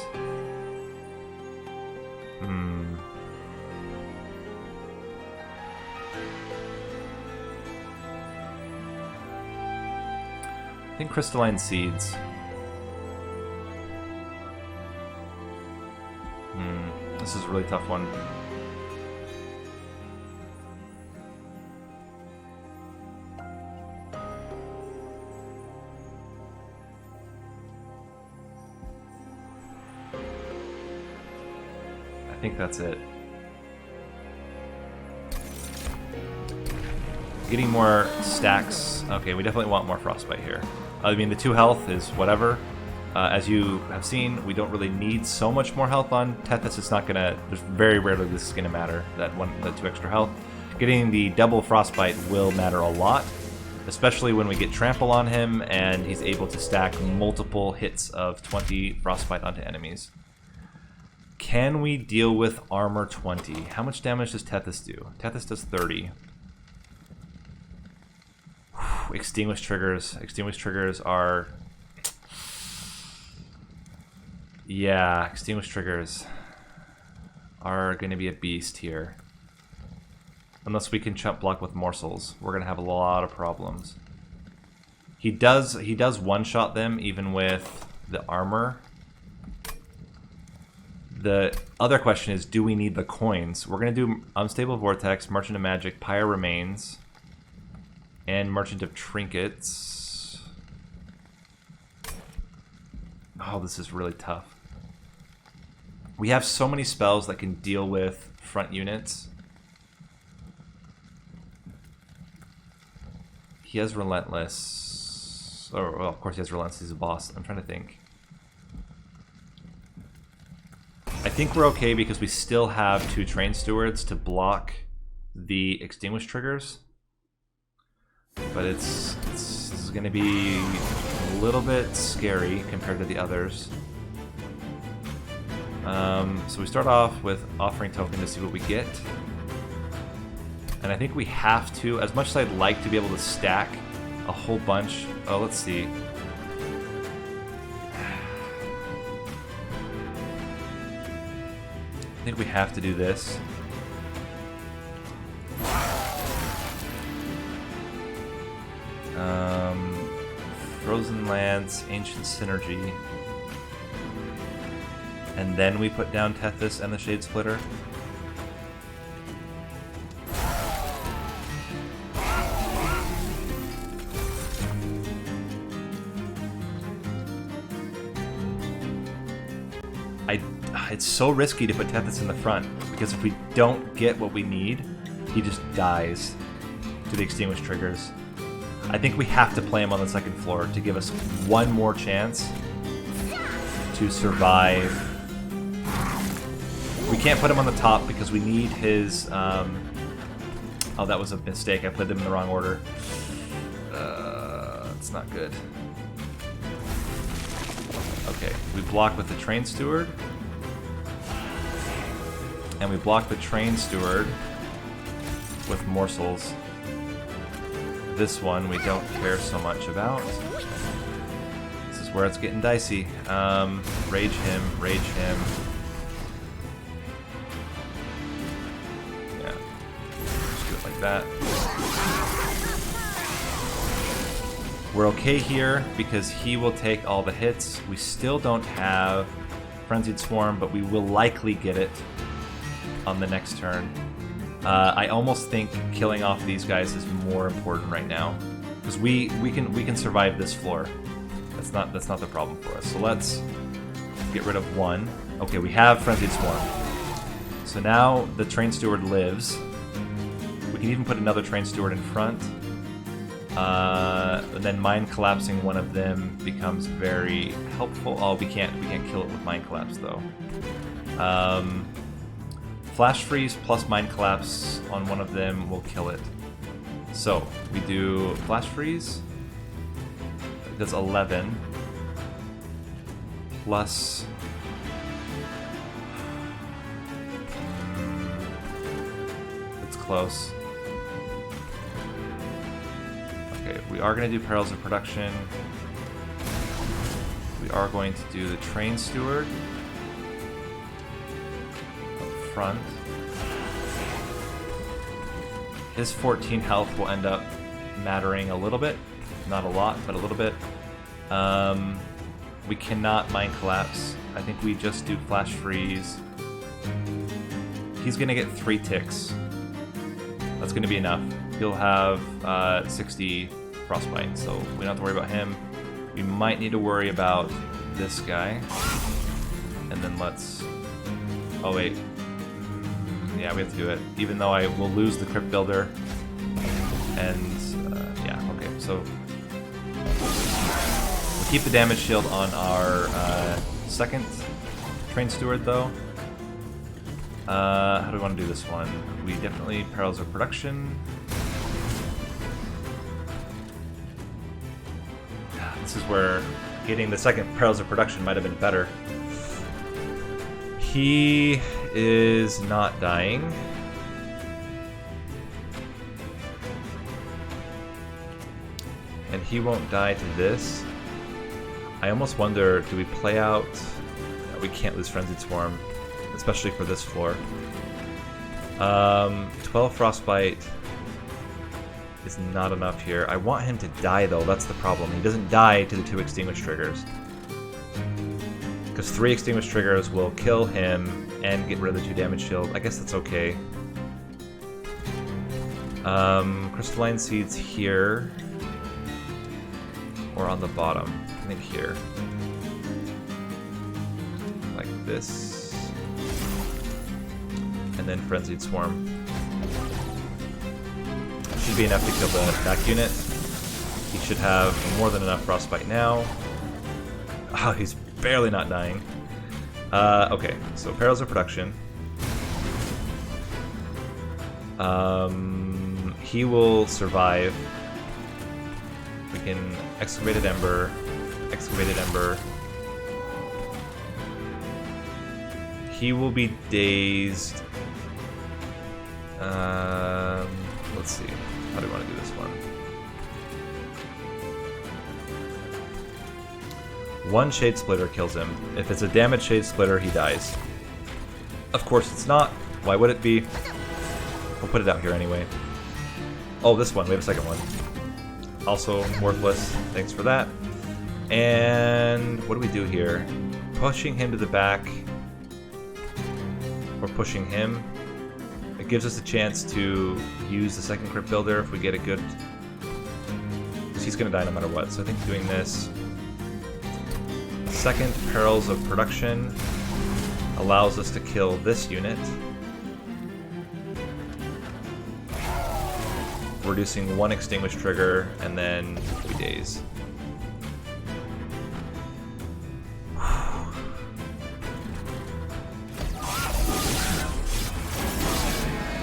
I think Crystalline Seeds. This is a really tough one. I think that's it. Getting more stacks. Okay, we definitely want more Frostbite here. I mean, the 2 health is whatever. As you have seen, we don't really need so much more health on Tethys. It's not gonna... There's very rarely this is gonna matter, that 2 extra health. Getting the double Frostbite will matter a lot, especially when we get Trample on him and he's able to stack multiple hits of 20 Frostbite onto enemies. Can we deal with Armor 20? How much damage does Tethys do? Tethys does 30. Extinguish triggers. Extinguish triggers are... Yeah, extinguish triggers are going to be a beast here. Unless we can chump block with morsels, we're going to have a lot of problems. He does one-shot them even with the armor. the other question is, do we need the coins? We're going to do Unstable Vortex, Merchant of Magic, Pyre Remains, and Merchant of Trinkets. Oh, this is really tough. We have so many spells that can deal with front units. He has Relentless. Oh, well, of course he has Relentless, he's a boss. I'm trying to think. I think we're okay because we still have 2 Train Stewards to block the Extinguish triggers. But this is going to be a little bit scary compared to the others. So we start off with Offering Token to see what we get. And I think we have to, as much as I'd like to be able to stack a whole bunch. Oh, let's see. I think we have to do this. Frozen Lands, Ancient Synergy. And then we put down Tethys and the Shade Splitter. It's so risky to put Tethys in the front, because if we don't get what we need, he just dies to the Extinguish triggers. I think we have to play him on the second floor to give us one more chance to survive. We can't put him on the top because we need his... oh, that was a mistake. I put them in the wrong order. It's not good. Okay, we block with the Train Steward. And we block the Train Steward with Morsels. This one we don't care so much about. This is where it's getting dicey. Rage him, rage him. Yeah. Just do it like that. We're okay here because he will take all the hits. We still don't have Frenzied Swarm, but we will likely get it on the next turn. I almost think killing off these guys is more important right now, because we can survive this floor. That's not the problem for us. So let's get rid of one. Okay, we have Frenzied Swarm. So now the Train Steward lives. We can even put another Train Steward in front. And then Mind Collapsing one of them becomes very helpful. Oh, we can't kill it with Mind Collapse though. Flash Freeze plus Mind Collapse on one of them will kill it. So we do Flash Freeze. It does 11 plus. It's close. Okay, we are going to do Perils of Production. We are going to do the Train Steward up front. His 14 health will end up mattering a little bit. Not a lot, but a little bit. We cannot Mind Collapse. I think we just do Flash Freeze. He's going to get 3 ticks. That's going to be enough. He'll have 60 Frostbite, so we don't have to worry about him. We might need to worry about this guy. And then let's... Oh wait. Yeah, we have to do it. Even though I will lose the Crypt Builder. And, yeah, okay, so... We'll keep the damage shield on our second Train Steward, though. How do we want to do this one? We definitely Perils of Production. This is where getting the second Perils of Production might have been better. He is not dying. And he won't die to this. I almost wonder, do we play out... No, we can't lose Frenzied Swarm, especially for this floor. 12 Frostbite is not enough here. I want him to die, though. That's the problem. He doesn't die to the 2 Extinguish triggers. Because Because 3 extinguished triggers will kill him and get rid of the 2 damage shield. I guess that's okay. Crystalline seeds here. Or on the bottom. I think here. Like this. And then Frenzied Swarm. Should be enough to kill the back unit. He should have more than enough Frostbite now. Oh, he's barely not dying. Okay, so Perils of Production. He will survive. We can Excavated Ember. Excavated Ember. He will be dazed. Let's see. How do we want to do this one? 1 Shade Splitter kills him. If it's a damaged Shade Splitter, he dies. Of course it's not. Why would it be? We'll put it out here anyway. Oh, this one. We have a second one. Also worthless. Thanks for that. And what do we do here? Pushing him to the back. Or pushing him. It gives us a chance to use the second Crypt Builder if we get a good... Because he's going to die no matter what. So I think doing this... Second Perils of Production allows us to kill this unit. Reducing 1 Extinguished trigger, and then we daze.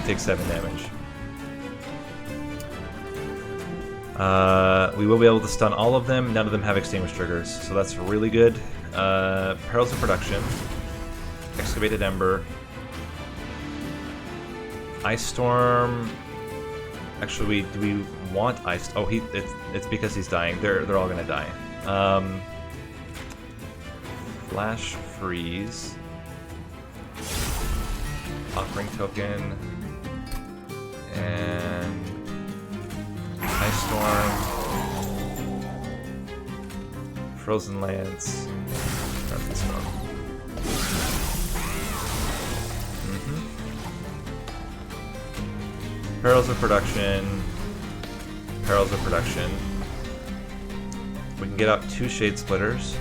Takes 7 damage. We will be able to stun all of them. None of them have Extinguished triggers, so that's really good. Perils of Production. Excavated Ember. Ice Storm. Actually, do we want Ice? Oh, it's because he's dying. They're all gonna die. Flash Freeze. Offering Token. And Ice Storm. Frozen Lance. Frenzy Storm. Perils of Production. Perils of Production. We can get up 2 Shade Splitters.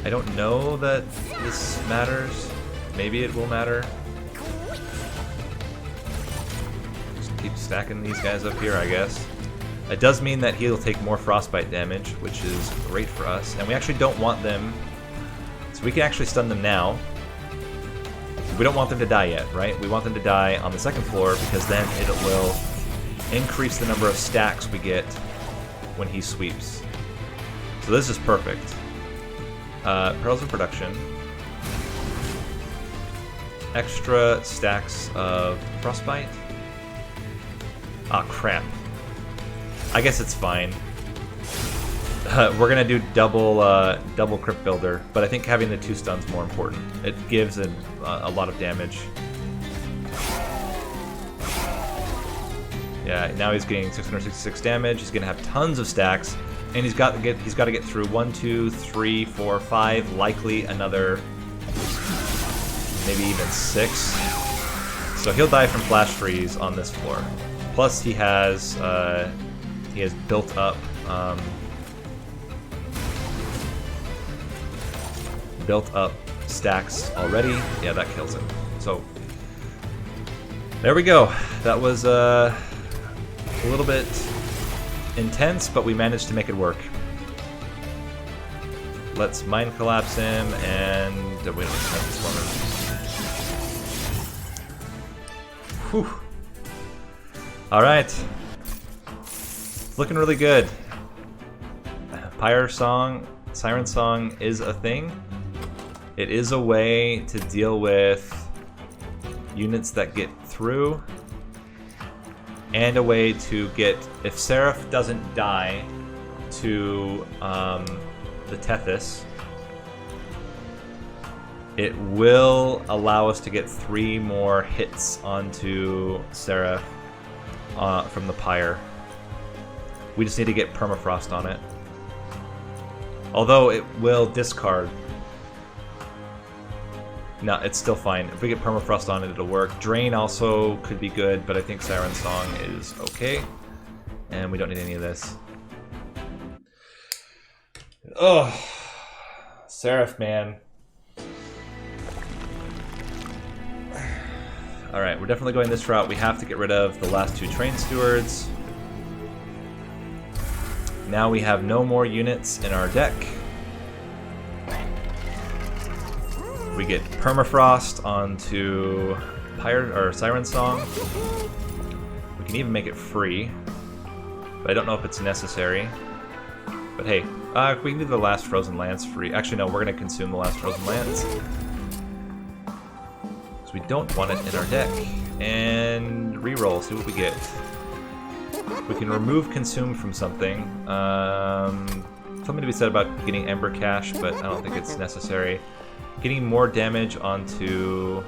I don't know that this matters. Maybe it will matter. Just keep stacking these guys up here, I guess. It does mean that he'll take more Frostbite damage, which is great for us. And we actually don't want them... So we can actually stun them now. We don't want them to die yet, right? We want them to die on the second floor because then it will increase the number of stacks we get when he sweeps. So this is perfect. Perils of Production. Extra stacks of Frostbite. Ah, crap. I guess it's fine. We're gonna do double Crypt Builder, but I think having the 2 stuns more important. It gives a lot of damage. Yeah, now he's getting 666 damage. He's gonna have tons of stacks, and he's got to get through 1, 2, 3, 4, 5, likely another, maybe even 6. So he'll die from Flash Freeze on this floor. Plus he has built up. Built up stacks already. Yeah, that kills him. So there we go. That was a little bit intense, but we managed to make it work. Let's Mind Collapse him, and we don't have this one. Whew. All right, it's looking really good. Pyre Song, Siren Song is a thing. It is a way to deal with units that get through, and a way to get, if Seraph doesn't die to the Tethys, it will allow us to get 3 more hits onto Seraph from the Pyre. We just need to get Permafrost on it. Although it will discard. No, it's still fine. If we get Permafrost on it, it'll work. Drain also could be good, but I think Siren Song is okay. And we don't need any of this. Ugh. Seraph, man. Alright, we're definitely going this route. We have to get rid of the last 2 Train Stewards. Now we have no more units in our deck. We get Permafrost onto Siren Song. We can even make it free, but I don't know if it's necessary. But hey, we can do the last Frozen Lance free. Actually, no, we're going to consume the last Frozen Lance. So we don't want it in our deck. And reroll, see what we get. We can remove Consume from something. Something to be said about getting Ember Cash, but I don't think it's necessary. Getting more damage onto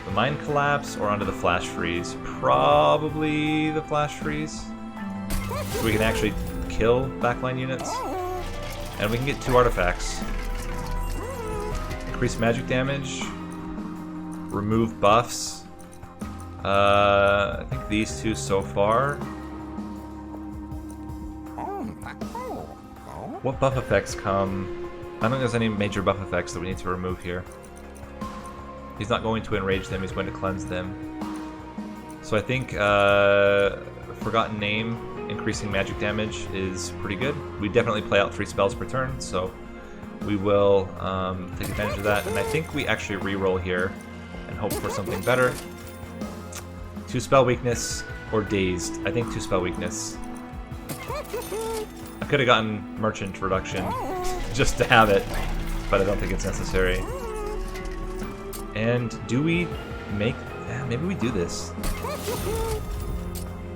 the Mind Collapse or onto the Flash Freeze. Probably the Flash Freeze. So we can actually kill backline units. And we can get 2 artifacts. Increase magic damage. Remove buffs. I think these 2 so far. What buff effects come? I don't think there's any major buff effects that we need to remove here. He's not going to enrage them, he's going to cleanse them. So I think Forgotten Name, increasing magic damage is pretty good. We definitely play out 3 spells per turn, so we will take advantage of that. And I think we actually reroll here and hope for something better. 2 spell weakness or dazed. I think 2 spell weakness. I could have gotten Merchant reduction just to have it, but I don't think it's necessary. And do we make... Yeah, maybe we do this.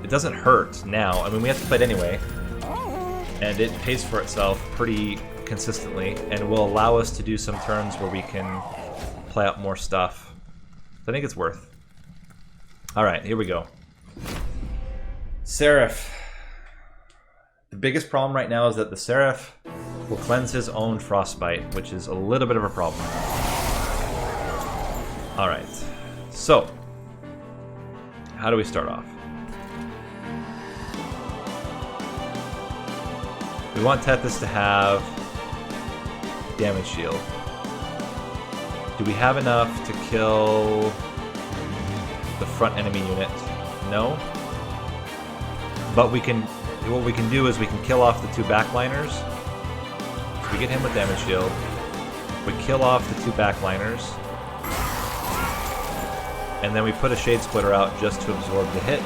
It doesn't hurt now. I mean, we have to play it anyway. And it pays for itself pretty consistently and will allow us to do some turns where we can play out more stuff. So I think it's worth. Alright, here we go. Seraph. The biggest problem right now is that the Seraph will cleanse his own Frostbite, which is a little bit of a problem. Alright, so how do we start off? We want Tethys to have damage shield. Do we have enough to kill the front enemy unit? No. But we can, what we can do is we can kill off the 2 backliners. So we get him with damage shield. We kill off the 2 backliners. And then we put a Shade Splitter out just to absorb the hit.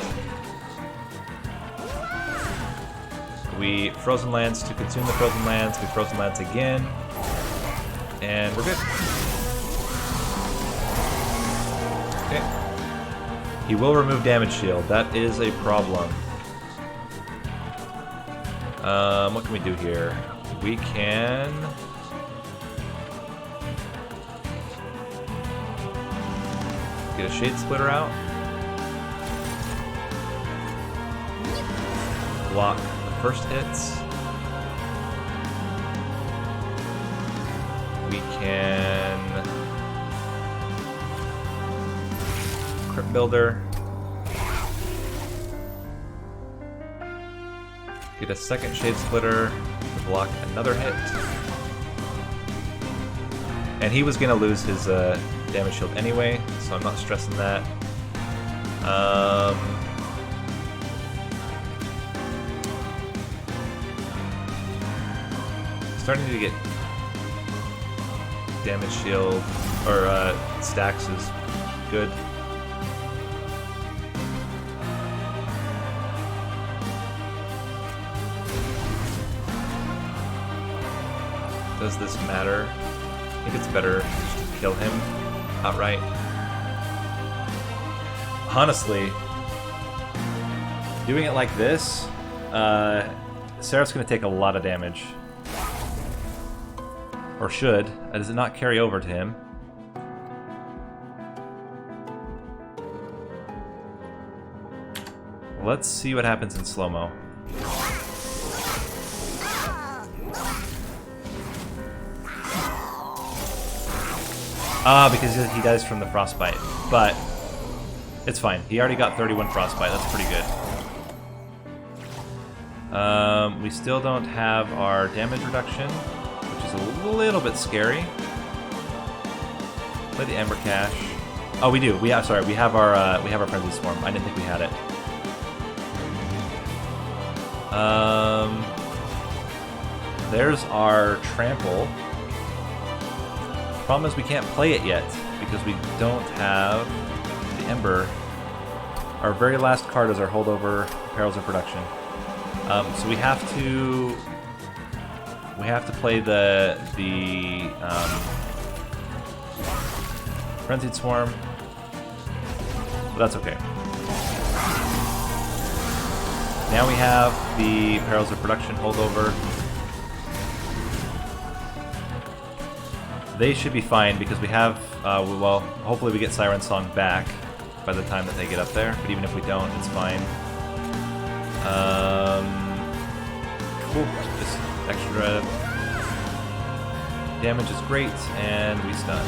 We Frozen Lance to consume the Frozen Lance. We Frozen Lance again. And we're good. Okay. He will remove damage shield. That is a problem. What can we do here? We can... get a Shade Splitter out. Block the first hits. We can... Crypt Builder. Get a second Shade Splitter to block another hit. And he was going to lose his damage shield anyway, so I'm not stressing that. Starting to get damage shield, or stacks is good. Does this matter? I think it's better just to kill him outright. Honestly, doing it like this, Seraph's going to take a lot of damage. Or should. Does it not carry over to him? Let's see what happens in slow-mo. Because he dies from the frostbite. But it's fine. He already got 31 frostbite. That's pretty good. We still don't have our damage reduction, which is a little bit scary. Play the Ember Cache. Oh, we do. We have our Frenzy Swarm. I didn't think we had it. There's our Trample. Problem is we can't play it yet because we don't have the Ember. Our very last card is our holdover Perils of Production. So we have to play the Frenzied Swarm, but that's okay. Now we have the Perils of Production holdover. They should be fine because we have, well, hopefully we get Siren Song back by the time that they get up there, but even if we don't, it's fine. Cool, just extra damage is great, and we stun.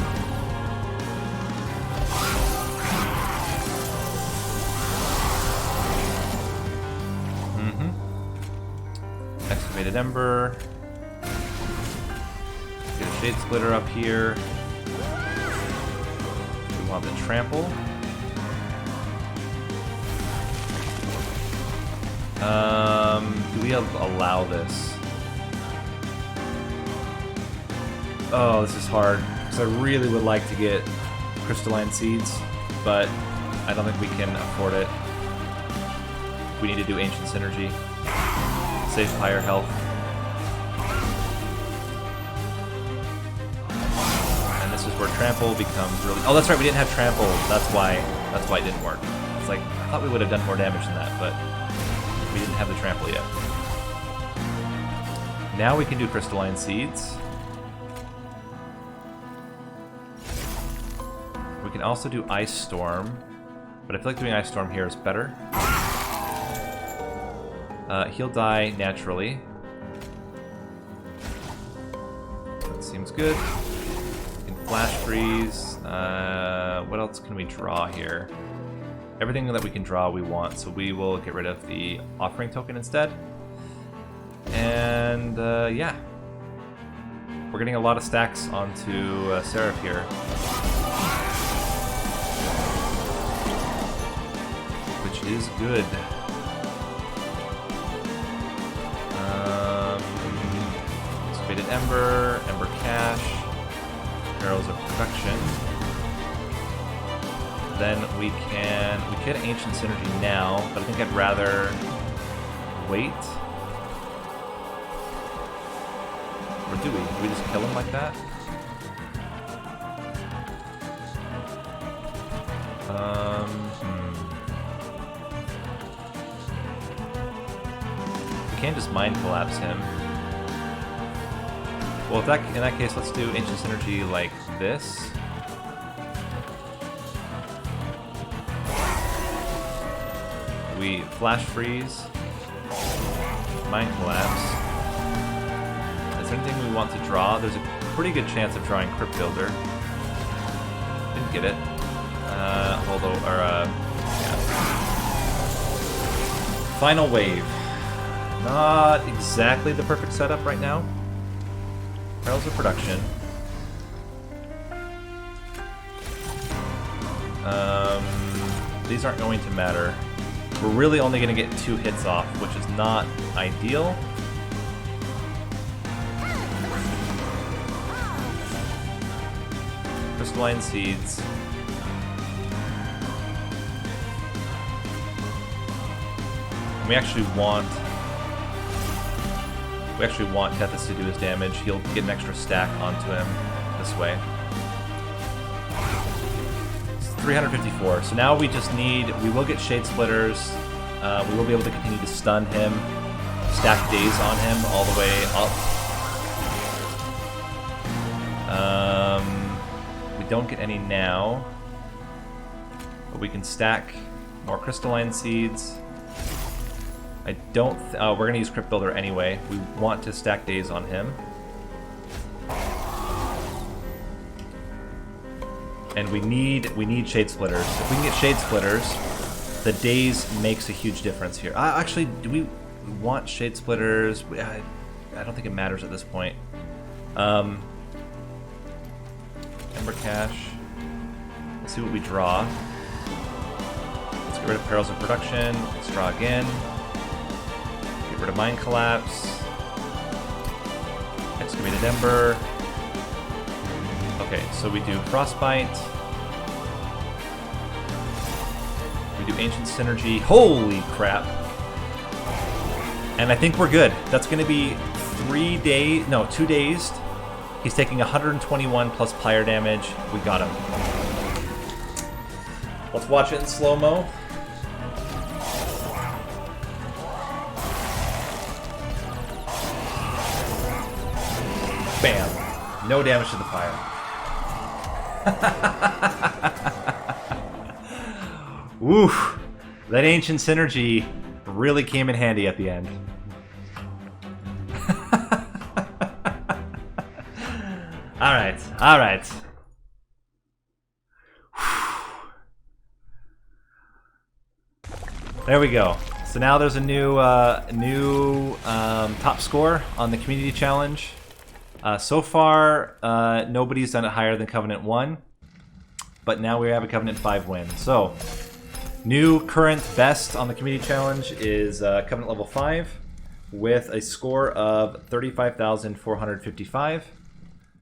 Excavated Ember. Get a Shade Splitter up here. We want the Trample. Do we allow this? Oh, this is hard. Because I really would like to get Crystalline Seeds, but I don't think we can afford it. We need to do Ancient Synergy. Save higher health. And this is where Trample becomes really... Oh, that's right, we didn't have Trample. That's why it didn't work. It's like, I thought we would have done more damage than that, but we didn't have the Trample yet. Now we can do Crystalline Seeds. We can also do Ice Storm, but I feel like doing Ice Storm here is better. He'll die naturally. That seems good. We can Flash Freeze. What else can we draw here? Everything that we can draw we want, so we will get rid of the Offering Token instead. And yeah. We're getting a lot of stacks onto Seraph here. Which is good. Excavated Ember, Ember Cache, Perils of Production. Then we can Ancient Synergy now, but I think I'd rather wait. Or do we? Do we just kill him like that? We can't just Mind Collapse him. Well, in that case, let's do Ancient Synergy like this. We Flash Freeze, Mind Collapse. Is there anything we want to draw? There's a pretty good chance of drawing Crypt Builder. Didn't get it. Yeah. Final Wave. Not exactly the perfect setup right now. Perils of Production. These aren't going to matter. We're really only going to get 2 hits off, which is not ideal. Crystalline Seeds. And we actually want Tethys to do his damage. He'll get an extra stack onto him this way. It's 354. So now we just need... We will get Shade Splitters. We will be able to continue to stun him. Stack Daze on him all the way up. We don't get any now. But we can stack more Crystalline Seeds. I don't... we're going to use Crypt Builder anyway. We want to stack Daze on him. And we need Shade Splitters. If we can get Shade Splitters, the days makes a huge difference here. Actually, do we want Shade Splitters? I don't think it matters at this point. Ember Cache. Let's see what we draw. Let's get rid of Perils of Production. Let's draw again. Get rid of Mind Collapse. Excavated Ember. Okay, so we do Frostbite. We do Ancient Synergy. Holy crap. And I think we're good. That's going to be 2 days. He's taking 121 plus pyre damage. We got him. Let's watch it in slow-mo. Bam. No damage to the pyre. Woof. That Ancient Synergy really came in handy at the end. Alright. There we go. So now there's a new top score on the community challenge. So far, nobody's done it higher than Covenant 1, but now we have a Covenant 5 win. So, new current best on the community challenge is Covenant level 5 with a score of 35,455.